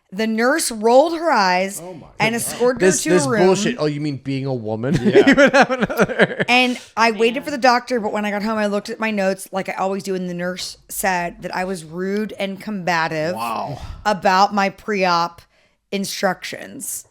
S2: The nurse rolled her eyes and escorted her to
S1: This
S2: a room.
S1: bullshit. Oh, you mean being a woman?
S2: And I waited for the doctor, but when I got home, I looked at my notes like I always do, and the nurse said that I was rude and combative about my pre-op instructions.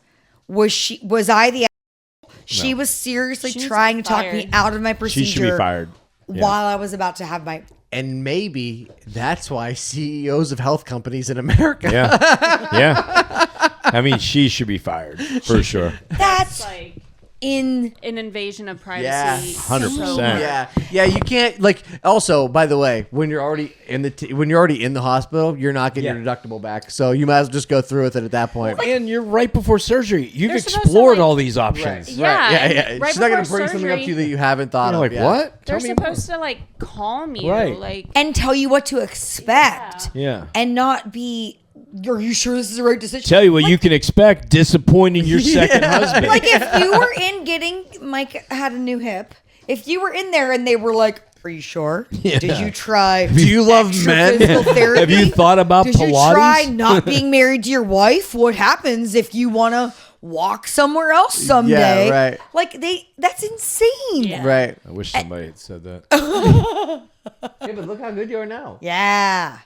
S2: Was I the asshole? She was seriously
S3: She needs
S2: trying
S3: to
S2: to talk
S3: be
S2: me
S3: fired.
S2: out of my procedure.
S4: She should be fired.
S2: While I was about to have my.
S1: And maybe that's why CEOs of health companies in America.
S4: Yeah. Yeah. I mean, she should be fired for sure.
S2: That's
S3: like
S2: in.
S3: an invasion of privacy.
S1: Yeah,
S4: 100%.
S1: Yeah, you can't like. Also, by the way, when you're already in the hospital, you're not getting
S4: Yeah.
S1: your deductible back, so you might as well just go through with it at that point.
S4: And you're right before surgery. You've
S3: They're supposed to,
S4: explored
S3: like-
S4: all these options.
S3: Yeah,
S1: yeah,
S3: and
S1: yeah.
S3: right
S1: She's not gonna
S3: before
S1: bring something up to you
S3: surgery-
S1: that you haven't thought
S4: You're
S1: of.
S4: like,
S1: yet.
S4: what?
S3: They're
S4: Tell me more.
S3: supposed to like calm you,
S4: Right.
S3: like
S2: And tell you what to expect.
S4: Yeah.
S2: And not be. Are you sure this is the right decision?
S4: Tell you what you can expect disappointing your second husband.
S2: Like if you were in getting Mike had a new hip, if you were in there and they were like, "Are you sure?
S4: Yeah.
S2: Did you try?
S1: Do you love
S2: extra
S1: men?
S2: physical therapy?
S4: Have you thought about
S2: Did you
S4: Pilates?
S2: try not being married to your wife? What happens if you want to walk somewhere else someday?"
S1: right.
S2: Like that's insane.
S3: Yeah.
S1: Right.
S4: I wish somebody had said that.
S1: Yeah, but look how good you are now.
S2: Yeah.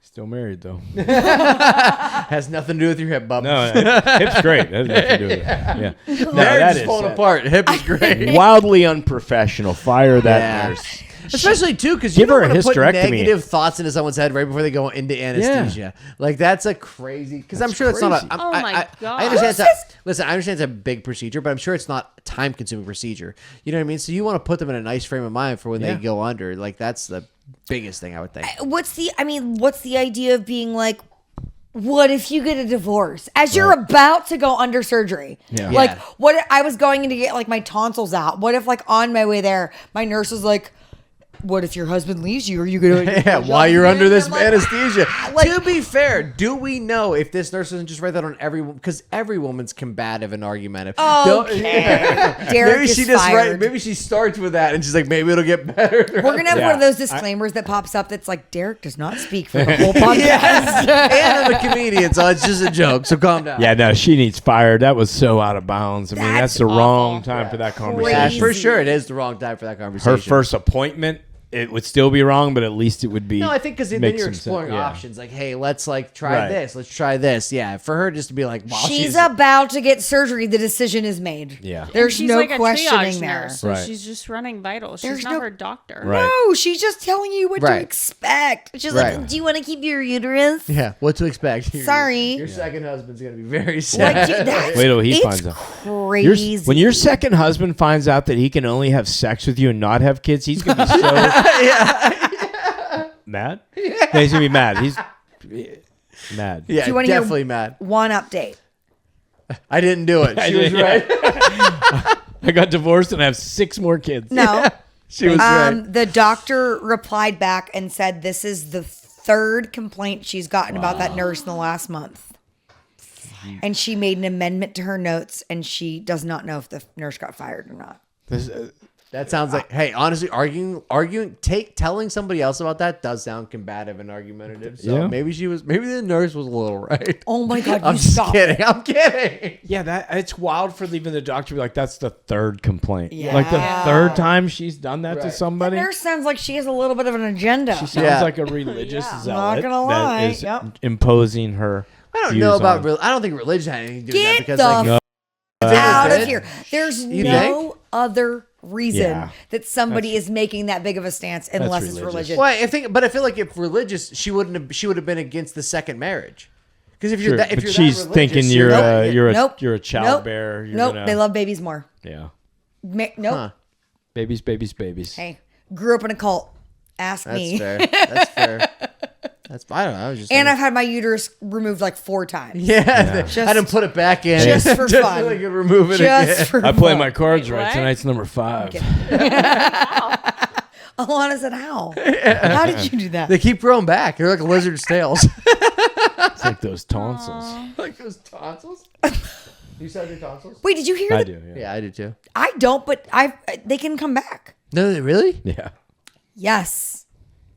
S4: Still married though.
S1: Has nothing to do with your hip, bub.
S4: No, hip's great. That has nothing to do with it. Yeah. No,
S1: Marriage
S4: that
S1: is
S4: is
S1: falling apart. Hip is great.
S4: wildly unprofessional. Fire that
S1: Yeah.
S4: nurse.
S1: Especially too, because you
S4: Give her
S1: don't
S4: a
S1: want to put
S4: hysterectomy.
S1: negative thoughts into someone's head right before they go into anesthesia. Like that's a crazy. Because I'm
S4: That's
S1: sure it's not a.
S4: crazy.
S1: I'm-
S3: Oh my
S1: I
S3: God.
S1: understand. It's a, listen, I understand it's a big procedure, but I'm sure it's not a time-consuming procedure. You know what I mean? So you want to put them in a nice frame of mind for when
S4: Yeah.
S1: they go under. Like that's the biggest thing I would think.
S2: What's the idea of being like, what if you get a divorce as you're about to go under surgery?
S4: Yeah.
S2: Like,
S1: Yeah.
S2: what if I was going in to get like my tonsils out? What if like on my way there, my nurse was like, what if your husband leaves you? Are you going to?
S1: Yeah, while you're under this
S2: I'm like,
S1: anesthesia.
S2: like-
S1: To be fair, do we know if this nurse doesn't just write that on every woman? Because every woman's combative and argumentative.
S2: Okay. Derek
S1: Maybe
S2: is
S1: she just
S2: fired.
S1: maybe she starts with that and she's like, maybe it'll get better.
S2: We're gonna have
S4: Yeah.
S2: one of those disclaimers that pops up that's like Derek does not speak for the whole podcast.
S1: and I'm a comedian, so it's just a joke. So calm down.
S4: Yeah, no, she needs fired. That was so out of bounds. I mean, that's the
S3: awful.
S4: wrong time for that
S1: Yeah,
S4: conversation.
S1: for sure, it is the wrong time for that conversation.
S4: Her first appointment, it would still be wrong, but at least it would be.
S1: No, I think because then
S4: make
S1: you're
S4: some
S1: exploring
S4: sense. Yeah.
S1: options. Like, hey, let's like try
S4: Right.
S1: this. Let's try this. Yeah, for her just to be like, while
S2: She's about to get surgery. The decision is made.
S4: Yeah.
S2: There's
S3: She's
S2: no
S3: like a
S2: questioning
S3: triage
S2: there.
S3: nurse, so
S4: Right.
S3: she's just running vitals.
S2: There's
S3: She's not
S2: no-
S3: her doctor.
S4: Right.
S2: No, she's just telling you what
S1: Right.
S2: to expect. She's
S1: Right.
S2: like, do you want to keep your uterus?
S1: Yeah, what to expect?
S2: Sorry.
S1: Your second husband's gonna be very
S2: Like,
S1: sad.
S2: dude, that's,
S4: Wait till he
S2: it's
S4: finds out.
S2: crazy.
S4: When your second husband finds out that he can only have sex with you and not have kids, he's gonna be so mad. Yeah, he's gonna be mad. He's mad.
S1: Yeah,
S2: Do you wanna hear-
S1: definitely mad.
S2: One update.
S1: I didn't do it. She was
S4: Yeah.
S1: right.
S4: I got divorced and I have 6 more kids.
S2: No.
S1: She was right.
S2: The doctor replied back and said this is the third complaint she's gotten about that nurse in the last month. And she made an amendment to her notes and she does not know if the nurse got fired or not.
S1: That sounds like, hey, honestly, telling somebody else about that does sound combative and argumentative. So
S4: Yeah.
S1: maybe the nurse was a little right.
S2: Oh my God,
S1: I'm
S2: you
S1: just
S2: stop.
S1: kidding. I'm kidding.
S4: Yeah, it's wild for even the doctor to be like, that's the third complaint.
S2: Yeah.
S4: Like the third time she's done that to
S1: Right.
S4: somebody.
S2: Nurse sounds like she has a little bit of an agenda.
S4: She sounds
S1: Yeah.
S4: like a religious
S3: Yeah.
S4: zealot
S2: Not gonna lie.
S4: that is
S2: Yep.
S4: imposing her.
S1: I don't
S4: views
S1: know about
S4: on-
S1: I don't think religion had anything to do with that
S2: Get
S1: because
S2: the
S1: like,
S2: out
S1: did?
S2: of here. There's
S1: You
S2: no
S1: think?
S2: other reason
S4: Yeah.
S2: that somebody is making that big of a stance unless it's
S4: religious.
S2: religion.
S1: well, I feel like if religious, she would have been against the second marriage. Because if you're
S4: Sure,
S1: that, if
S4: but
S1: you're
S4: she's
S1: that religious,
S4: thinking you're
S2: Nope.
S4: a
S2: Nope.
S4: child bearer. You're
S2: Nope.
S4: gonna-
S2: They love babies more.
S4: Yeah.
S2: Nope.
S1: Huh.
S4: Babies, babies, babies.
S2: Hey, grew up in a cult. Ask
S1: That's
S2: me.
S1: fair. That's fair. That's I don't know. I was just
S2: And
S1: saying.
S2: I've had my uterus removed like 4 times.
S1: yeah, I didn't put it back in
S2: just for
S1: just
S2: fun.
S1: so they could remove it
S2: Just
S1: again.
S2: for
S4: I play
S2: fun.
S4: my cards
S3: Wait,
S4: right.
S3: what?
S4: Tonight's number 5.
S2: Alana said, how? How did you do that?
S1: They keep growing back. They're like lizard's tails.
S4: It's like those tonsils.
S1: like those tonsils. You said your tonsils?
S2: Wait, did you hear
S4: I
S2: that?
S4: do. Yeah.
S1: Yeah, I do too.
S2: I don't, but they can come back.
S1: No, really?
S4: Yeah.
S2: Yes.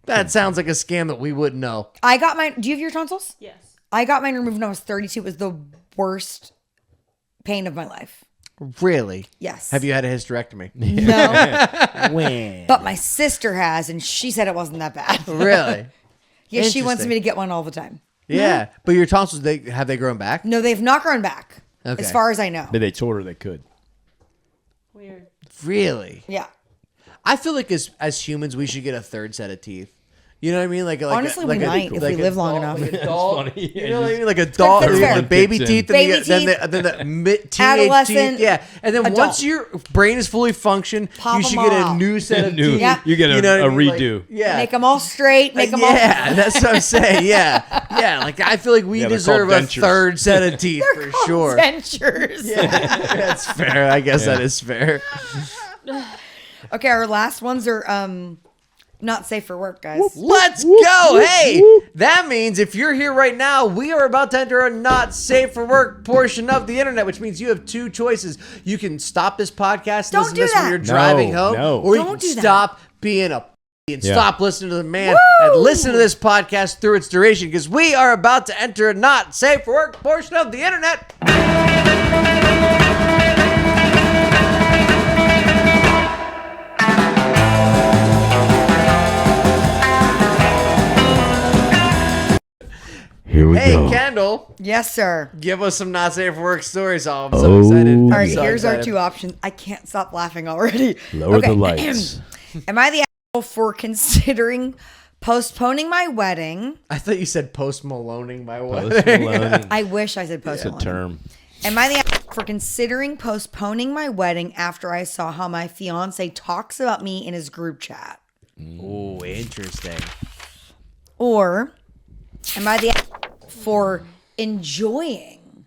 S1: That sounds like a scam that we wouldn't know.
S2: I got mine. Do you have your tonsils?
S3: Yes.
S2: I got mine removed when I was 32. It was the worst pain of my life.
S1: Really?
S2: Yes.
S1: Have you had a hysterectomy?
S2: No.
S4: When?
S2: But my sister has, and she said it wasn't that bad.
S1: Really?
S2: Yeah, she wants
S1: Interesting.
S2: me to get one all the time.
S1: Yeah. But your tonsils, have they grown back?
S2: No, they've not grown back.
S1: Okay.
S2: As far as I know.
S4: But they told her they could.
S3: Weird.
S1: Really?
S2: Yeah.
S1: I feel like as humans, we should get a third set of teeth. You know what I mean? Like
S2: Honestly, we might if we live long enough.
S1: Like a doll,
S4: funny.
S1: you know what I mean? Like a doll,
S2: That's fair.
S1: the baby
S4: Kicks in.
S1: teeth,
S2: Baby
S1: and then the teenage
S2: Adolescent,
S1: teeth. Yeah, and then
S2: adult.
S1: once your brain is fully functioned,
S2: Pop
S1: you should
S2: 'em
S1: get a
S2: all.
S1: new set of
S4: New-
S1: teeth.
S2: Yeah.
S4: You get a,
S1: know what
S4: a
S1: I mean? Like,
S4: redo.
S1: yeah.
S2: Make them all straight. Make them all.
S1: Yeah, that's what I'm saying. Yeah, yeah. Like I feel like we
S4: Yeah, they're
S1: deserve
S4: called
S1: a
S4: dentures.
S1: third set of teeth for sure.
S2: Dentures.
S1: Yeah, that's fair. I guess that is fair.
S2: Okay, our last ones are not safe for work, guys.
S1: Let's go. Hey, that means if you're here right now, we are about to enter a not safe for work portion of the internet, which means you have 2 choices. You can stop this podcast,
S2: Don't
S1: listen
S2: do
S1: to this when
S2: that.
S1: you're driving
S4: No,
S1: home,
S4: no.
S1: or you
S2: Don't
S1: can
S2: do that.
S1: stop being a and
S4: Yeah.
S1: stop listening to the man and listen to this podcast through its duration because we are about to enter a not safe for work portion of the internet.
S4: Here we
S1: Hey,
S4: go.
S1: Kendall,
S2: Yes, sir.
S1: give us some not safe for work stories. Oh, I'm so excited.
S2: All right,
S1: I'm so
S2: here's our
S1: excited.
S2: 2 options. I can't stop laughing already.
S4: Lower
S2: Okay.
S4: the lights.
S2: Am I the asshole for considering postponing my wedding?
S1: I thought you said post-Maloning my
S4: Post
S1: wedding.
S4: Malone.
S2: I wish I said
S4: It's a
S2: postponing.
S4: term.
S2: Am I the asshole for considering postponing my wedding after I saw how my fiance talks about me in his group chat?
S1: Oh, interesting.
S2: Or am I the asshole for enjoying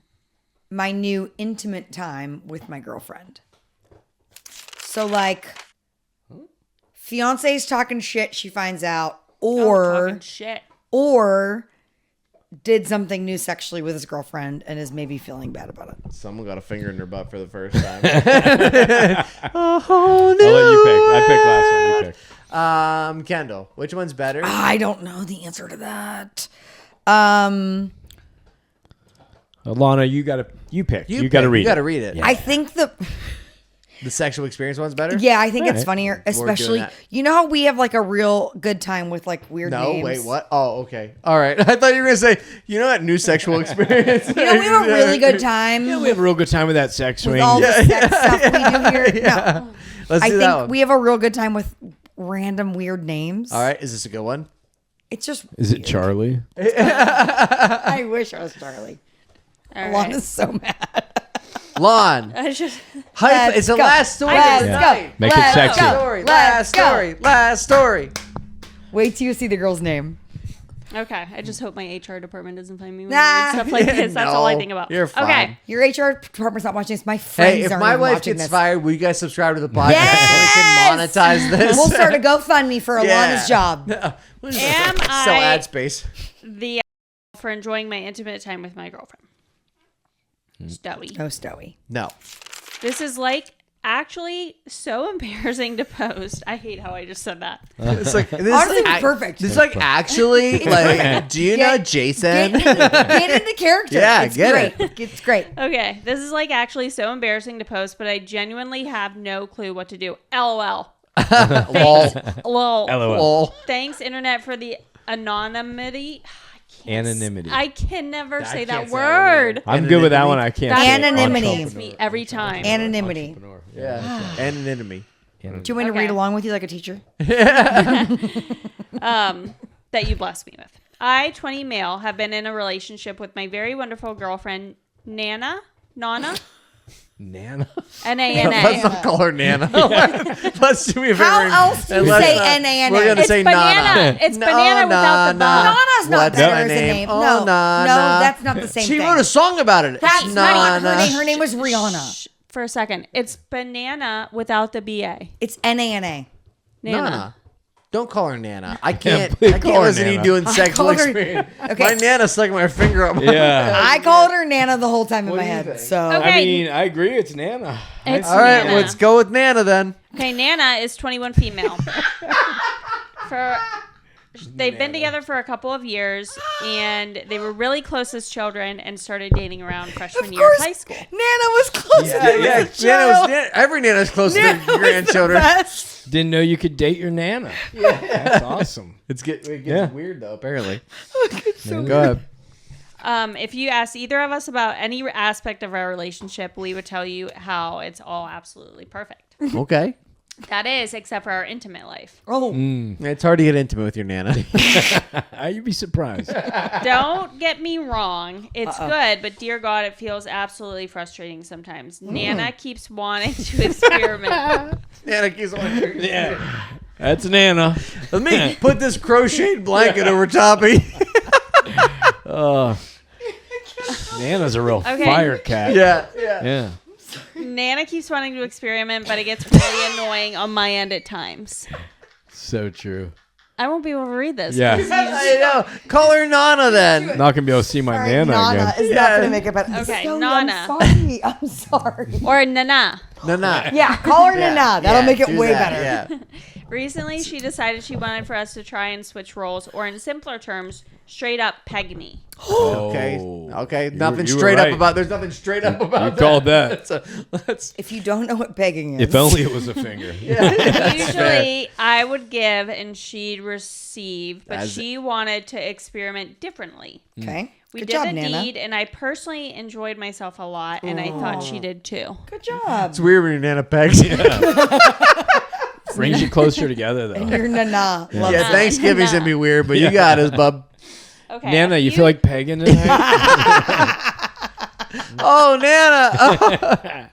S2: my new intimate time with my girlfriend. So like, fiance's talking shit, she finds out,
S3: Talking shit.
S2: or did something new sexually with his girlfriend and is maybe feeling bad about it.
S1: Someone got a finger in their butt for the first time.
S4: I'll let you pick. I picked last one. You pick.
S1: Kendall, which one's better?
S2: I don't know the answer to that.
S4: Alana, you pick. You got to read it.
S1: You got to read it.
S2: I think
S1: The sexual experience one's better?
S2: yeah, I think it's
S4: Alright.
S2: funnier,
S1: doing
S2: especially,
S1: that.
S2: you know how we have like a real good time with like weird
S1: No,
S2: names?
S1: wait, what? Oh, okay. All right. I thought you were going to say, you know what new sexual experience?
S2: You know, we have a really good time
S4: Yeah, we have a real good time with that sex
S2: with
S4: swing.
S2: all the sex stuff we do here.
S1: Yeah.
S2: No,
S1: Let's
S2: I
S1: do that
S2: think
S1: one.
S2: we have a real good time with random weird names.
S1: All right. Is this a good one?
S2: It's just
S4: Is it Charlie?
S2: I wish I was Charlie.
S3: All
S2: Alana's
S3: right.
S2: so mad.
S1: Lon.
S3: I just
S1: Hype. It's the
S2: go.
S1: last story.
S2: Let's
S1: of the
S2: go.
S1: night.
S4: Make it
S2: Let's
S4: sexy.
S2: go.
S1: Story.
S2: Let's
S1: Last
S2: go.
S1: story. Last story.
S2: Wait till you see the girl's name.
S3: okay. I just hope my HR department doesn't find me when
S2: Nah.
S3: I read stuff like this. That's all I
S1: No,
S3: think about.
S1: you're fine.
S3: Okay.
S2: Your HR department's not watching this. My friends
S1: Hey, if
S2: aren't
S1: my
S2: even
S1: wife
S2: watching
S1: gets
S2: this.
S1: fired, will you guys subscribe to the podcast
S2: Yes!
S1: so we can monetize this?
S2: We'll start a GoFundMe for Alana's job.
S3: Am
S1: Sell
S3: I
S1: ad space.
S3: the for enjoying my intimate time with my girlfriend? Stowy.
S2: Oh, Stowy.
S1: No.
S3: This is like actually so embarrassing to post. I hate how I just said that.
S1: It's like this
S2: Honestly,
S1: is
S2: it's perfect.
S1: This is like actually like. Do you know Jason?
S2: Get into character.
S1: Yeah,
S2: it's
S1: get
S2: great. It's great.
S3: Okay, this is like actually so embarrassing to post, but I genuinely have no clue what to do. LOL.
S1: Lol.
S3: Lol.
S4: LOL.
S1: Lol.
S3: Thanks, internet, for the anonymity.
S4: Anonymity.
S3: I can never say
S1: can't
S3: that
S1: say
S3: word.
S4: I'm good with that one. I can't.
S3: That
S4: say it.
S2: Anonymity.
S3: gets me every time.
S2: Anonymity.
S4: Entrepreneur.
S1: Yeah. Anonymity.
S2: Do you want me to
S3: Okay.
S2: read along with you like a teacher?
S3: That you blessed me with. I, 20 male, have been in a relationship with my very wonderful girlfriend, Nana?
S4: Nana.
S1: Let's
S3: Nana.
S1: not call her Nana. Let's do me a favor.
S2: How else do you
S1: and let's
S2: say
S1: not-
S2: Nana?
S1: We're gonna
S3: It's
S1: say
S3: banana.
S1: Nana.
S3: It's banana without the ba.
S2: Nana's not
S1: What's
S2: better
S1: her
S2: as a
S1: name?
S2: name.
S1: Oh,
S2: No,
S1: Nana.
S2: no, that's not the same
S1: She
S2: thing.
S1: wrote a song about it.
S2: That's
S1: It's
S2: not
S1: Nana.
S2: her name. Her name was Rihanna.
S3: Shh, for a second. It's banana without the BA.
S2: It's Nana.
S1: Nana. Don't call her Nana. I can't.
S4: please
S1: I
S4: call
S1: can't
S4: her
S1: listen to you
S4: Nana.
S1: doing sexual
S2: call her-
S1: experience.
S2: Okay.
S1: My Nana stuck my finger up.
S4: Yeah.
S2: I called her Nana the whole time in
S1: What
S2: my
S1: do you
S2: head.
S1: think?
S2: So
S3: Okay.
S4: I mean, I agree. It's Nana.
S3: It's
S1: All right,
S3: Nana.
S1: let's go with Nana then.
S3: Okay, Nana is 21 female. They've been together for a couple of years, and they were really close as children and started dating around freshman
S2: of
S3: year of
S2: course,
S3: high school.
S2: Nana was close to me as a child.
S1: Every Nana's close to
S2: Nana
S1: their
S2: was
S1: grandchildren.
S2: the best.
S4: Didn't know you could date your Nana. Yeah. That's awesome.
S1: It gets
S4: Yeah.
S1: weird though. Apparently.
S2: So
S1: Go ahead.
S3: If you asked either of us about any aspect of our relationship, we would tell you how it's all absolutely perfect.
S1: Okay.
S3: That is, except for our intimate life.
S2: Oh,
S1: It's hard to get intimate with your Nana.
S4: You'd be surprised.
S3: Don't get me wrong. It's good, but dear God, it feels absolutely frustrating sometimes. Nana keeps wanting to experiment.
S1: Nana keeps on.
S4: Yeah. That's Nana.
S1: Let me put this crocheted blanket over Toppy.
S4: Nana's a real
S3: Okay.
S4: fire cat.
S1: Yeah.
S4: Yeah.
S3: Nana keeps wanting to experiment, but it gets really annoying on my end at times.
S4: So true.
S3: I won't be able to read this.
S4: Yeah.
S1: I know. Call her Nana then.
S4: Not gonna be able to see my
S2: sorry,
S4: Nana
S2: Nana
S4: again.
S2: is not going to make it better.
S3: Okay,
S2: Stowy,
S3: Nana.
S2: I'm sorry. I'm sorry.
S3: Or Nana.
S1: Nana.
S2: Yeah, call her Nana. That'll make it
S1: do
S2: way
S1: that,
S2: better.
S1: Yeah.
S3: Recently, she decided she wanted for us to try and switch roles, or in simpler terms, straight up peg me.
S1: Okay.
S4: Oh.
S1: Okay.
S4: You
S1: Nothing
S4: were
S1: straight
S4: right.
S1: up about. There's nothing straight up about.
S4: You called that.
S1: That's
S2: If you don't know what begging is,
S4: If only it was a finger.
S3: Usually, I would give and she'd receive, but
S1: As-
S3: she wanted to experiment differently.
S2: okay.
S3: We
S2: Good
S3: did
S2: job,
S3: the
S2: Nana.
S3: deed, and I personally enjoyed myself a lot, and I thought she did too.
S2: Good job.
S1: it's weird when your Nana pegs.
S4: Brings you closer together,
S2: And
S4: though.
S2: your Nana. Loves
S1: Yeah,
S2: it.
S1: Thanksgiving's gonna be weird, but you
S4: Yeah.
S1: got us, bub.
S3: Okay,
S4: Nana,
S3: a
S4: you
S3: few-
S4: feel like pegging tonight?
S1: Oh, Nana.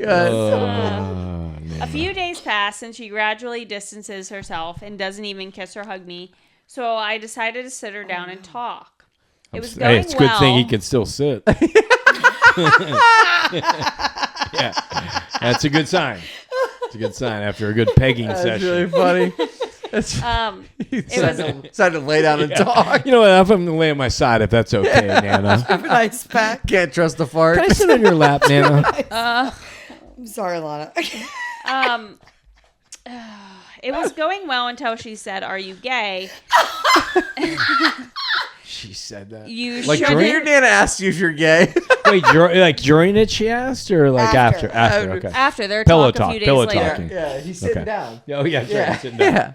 S4: Oh,
S3: A few days pass, and she gradually distances herself and doesn't even kiss or hug me. So I decided to sit her down and talk. It was going
S4: Hey, it's a good
S3: well.
S4: thing he can still sit. Yeah, that's a good sign. It's a good sign after a good pegging
S1: That's
S4: session.
S1: really funny. It's,
S3: It was
S1: time to lay down and talk.
S4: You know what? I'm going to lay on my side if that's okay, Nana.
S2: Have an ice pack.
S1: Can't trust the fart.
S4: Can I sit on your lap, Nana?
S2: I'm sorry, Lana.
S3: It was going well until she said, "Are you gay?"
S4: She said that.
S3: You
S4: Like
S3: shouldn't.
S1: Your Nana asked you if you're gay.
S4: Wait, like during it, she asked, or like after?
S2: After.
S4: Okay.
S3: After their
S4: Pillow
S3: talk a few
S4: talk,
S3: days
S4: pillow
S3: later.
S4: talking.
S1: Yeah, he's sitting
S4: Okay.
S1: down.
S4: Oh yeah, sure.
S1: Yeah,
S4: Sitting down.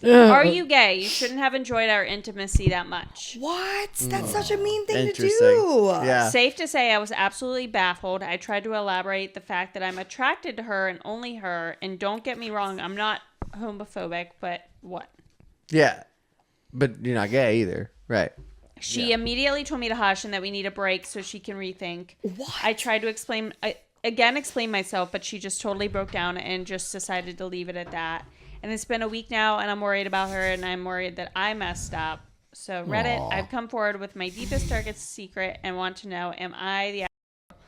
S1: yeah.
S3: Are you gay? You shouldn't have enjoyed our intimacy that much.
S2: What? That's such a mean thing to
S1: Interesting.
S2: do.
S1: Yeah.
S3: Safe to say, I was absolutely baffled. I tried to elaborate the fact that I'm attracted to her and only her. And don't get me wrong, I'm not homophobic, but what?
S1: Yeah. But you're not gay either. Right.
S3: She immediately told me to hush and that we need a break so she can rethink.
S2: What?
S3: I tried to explain myself, but she just totally broke down and just decided to leave it at that. And it's been a week now, and I'm worried about her, and I'm worried that I messed up. So Reddit, I've come forward with my deepest, darkest secret and want to know, am I the asshole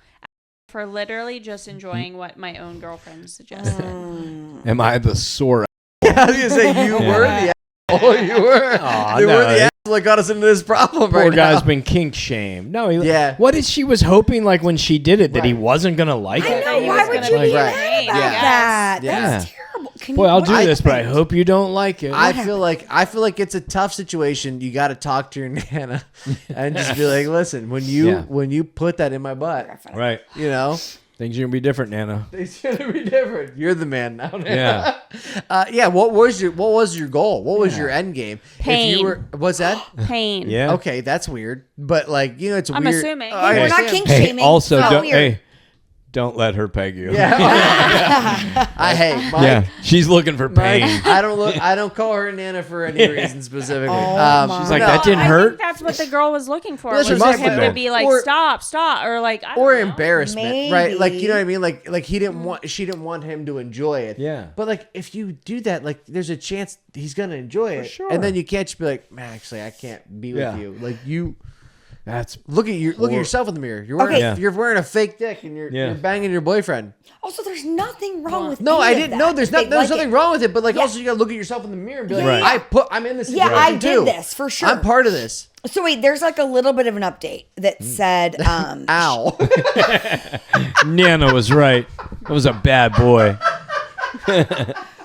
S3: for literally just enjoying what my own girlfriend suggested?
S4: Am I the sore?
S1: I was gonna say you were the asshole. You were.
S4: Aw,
S1: You
S4: no,
S1: were the
S4: he-
S1: asshole that got us into this problem
S4: Poor
S1: right
S4: guy's
S1: now.
S4: been kink shamed. No, he,
S1: Yeah.
S4: What is she was hoping like when she did it that he
S1: Right.
S4: wasn't gonna like
S2: I
S4: it?
S2: know.
S3: He
S2: Why
S3: was
S2: would
S3: gonna
S2: you be
S3: be
S2: mad
S3: right.
S2: about
S3: Yeah.
S2: that?
S1: Yeah.
S2: That's terrible. Can
S4: Boy,
S2: you,
S4: I'll do
S2: what
S4: this, but I
S2: happened?
S4: hope you don't like it.
S1: I feel like it's a tough situation. You got to talk to your Nana and just be like, listen, when you put that in my butt,
S4: Right.
S1: you know,
S4: Things are gonna be different, Nana.
S1: it's gonna be different. You're the man now.
S4: Yeah.
S1: Yeah. What was your goal? What was your end game? If
S3: Pain.
S1: you were, what's that?
S3: Pain.
S4: Yeah.
S1: Okay, that's weird. But like, you know, it's
S3: I'm
S1: weird.
S3: assuming.
S1: I
S2: Hey, we're not
S1: understand.
S2: kink
S4: Hey,
S2: shaming.
S4: also,
S2: Oh,
S4: don't,
S2: weird.
S4: hey, don't let her peg you.
S1: Yeah. I hate Mike.
S4: Yeah, she's looking for
S1: Mike,
S4: pain.
S1: I don't call her Nana for any reason specifically.
S2: my
S4: She's like,
S1: no.
S4: that didn't
S3: I
S4: hurt.
S3: think that's what the girl was looking for.
S1: Well,
S3: Was
S1: that's
S3: for
S1: what I'm
S3: him
S1: saying.
S3: to be like,
S1: Or-
S3: stop, or like, I don't
S1: or
S3: know.
S1: embarrassment, right? Like, you know what I
S2: Maybe.
S1: mean? Like she didn't want him to enjoy it.
S4: Yeah.
S1: But like, if you do that, like, there's a chance he's gonna enjoy it,
S4: sure.
S1: and then you can't just be like, man, actually, I can't be with
S4: Yeah.
S1: you. Like, you
S4: That's
S1: look at yourself in the mirror. You're wearing
S2: Okay.
S1: you're wearing a fake dick, and you're banging your boyfriend.
S2: Also, there's nothing wrong with
S1: No,
S2: any
S1: I
S2: of
S1: didn't
S2: that.
S1: know. There's
S2: They like
S1: nothing
S2: it.
S1: wrong with it, but like,
S2: Yeah.
S1: also you gotta look at yourself in the mirror and be like,
S4: Right.
S1: I'm in this
S2: Yeah,
S1: situation
S2: I did
S1: too.
S2: this, for sure.
S1: I'm part of this.
S2: So wait, there's like a little bit of an update that said,
S1: Ow.
S4: Nana was right. I was a bad boy.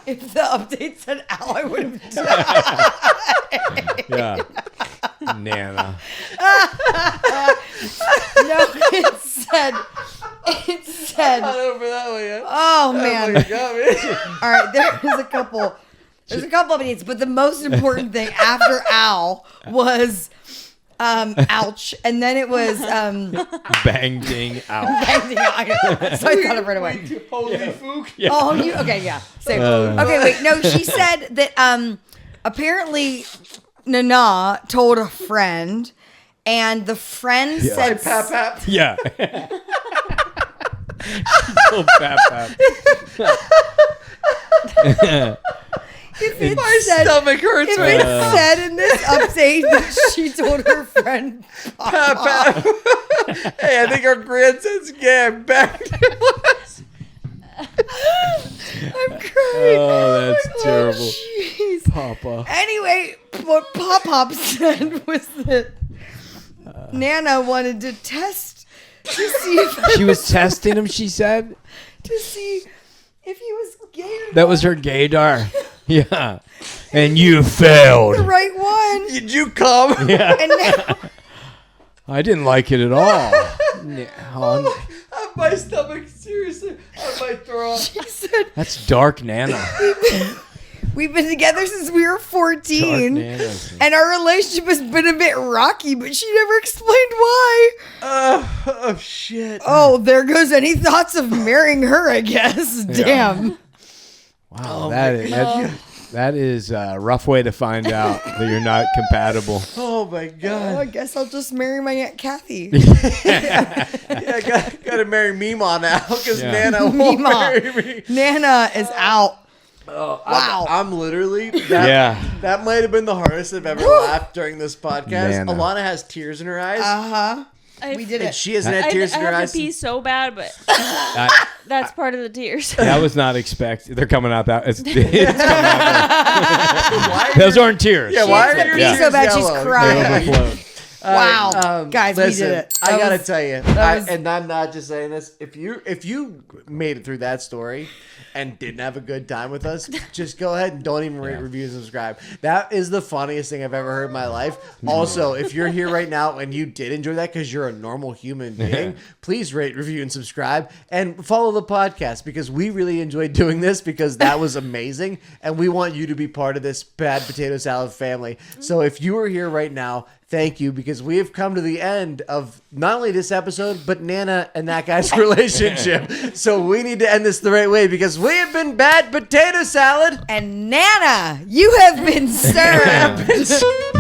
S2: if the update said "ow," I would have died.
S4: Yeah. Nana.
S2: No, it said,
S1: over that way yet.
S2: oh man.
S1: Got me.
S2: All right, there's a couple of updates, but the most important thing after "ow" was ouch, and then it was
S4: Bang ding out.
S2: bang, so I thought of right away.
S1: Holy fook.
S2: Oh, you okay? Yeah. Same. Okay, wait. No, she said that apparently Nana told a friend, and the friend said
S1: Pap pap.
S4: Yeah. Oh, pap, pap.
S2: if it
S1: My
S2: said,
S1: stomach hurts
S2: if
S1: right
S2: it
S1: now.
S2: said in this update that she told her friend,
S1: Pap pap. Hey, I think our grandson's gay. I'm back.
S2: I'm crying.
S4: Oh, that's terrible.
S2: Jeez.
S4: Papa.
S2: Anyway, what Pop Pop said was that Nana wanted to test to see if
S4: She was testing him, she said.
S2: to see if he was gay or
S4: That
S2: not.
S4: was her gaydar. Yeah. And you
S2: the
S4: failed.
S2: right one.
S1: Did you come?
S4: Yeah.
S2: And now
S4: I didn't like it at all.
S1: My stomach, seriously, I might throw up.
S2: she said,
S4: That's dark Nana.
S2: we've been together since we were
S4: Dark
S2: 14.
S4: Nana.
S2: And our relationship has been a bit rocky, but she never explained why.
S1: Oh shit.
S2: Oh, there goes any thoughts of marrying her, I guess. Damn.
S4: Wow, that is a rough way to find out that you're not compatible.
S1: Oh my
S2: Oh,
S1: god.
S2: I guess I'll just marry my Aunt Kathy.
S1: Yeah, I gotta marry Meemaw now because
S4: Yeah.
S1: Nana won't
S2: Meemaw.
S1: marry me.
S2: Nana is out.
S1: Oh,
S2: Wow.
S1: I'm literally that might have been the hardest I've ever laughed during this podcast.
S4: Nana.
S1: Alana has tears in her eyes.
S2: We did
S1: And
S2: it.
S1: she hasn't had tears in her
S3: I have
S1: eyes.
S3: to pee so bad, but that's part of the tears.
S4: That was not expected. They're coming out that. It's coming out that. Those aren't tears.
S1: Yeah,
S2: She
S1: why
S2: has
S1: are
S2: to
S1: your
S2: pee
S1: tears
S2: so bad
S1: yellow?
S2: she's crying.
S4: Overflowed.
S2: Wow. Guys, we
S1: listen,
S2: did it.
S1: I
S2: That
S1: gotta
S2: was-
S1: tell you,
S2: was-
S1: and I'm not just saying this. If you made it through that story and didn't have a good time with us, just go ahead and don't even rate, review, and subscribe. That is the funniest thing I've ever heard in my life. Also, if you're here right now and you did enjoy that because you're a normal human being, please rate, review, and subscribe, and follow the podcast because we really enjoyed doing this because that was amazing, and we want you to be part of this Bad Potato Salad family. So if you are here right now, thank you, because we have come to the end of not only this episode, but Nana and that guy's relationship. So we need to end this the right way because we have been Bad Potato Salad.
S2: And Nana, you have been served.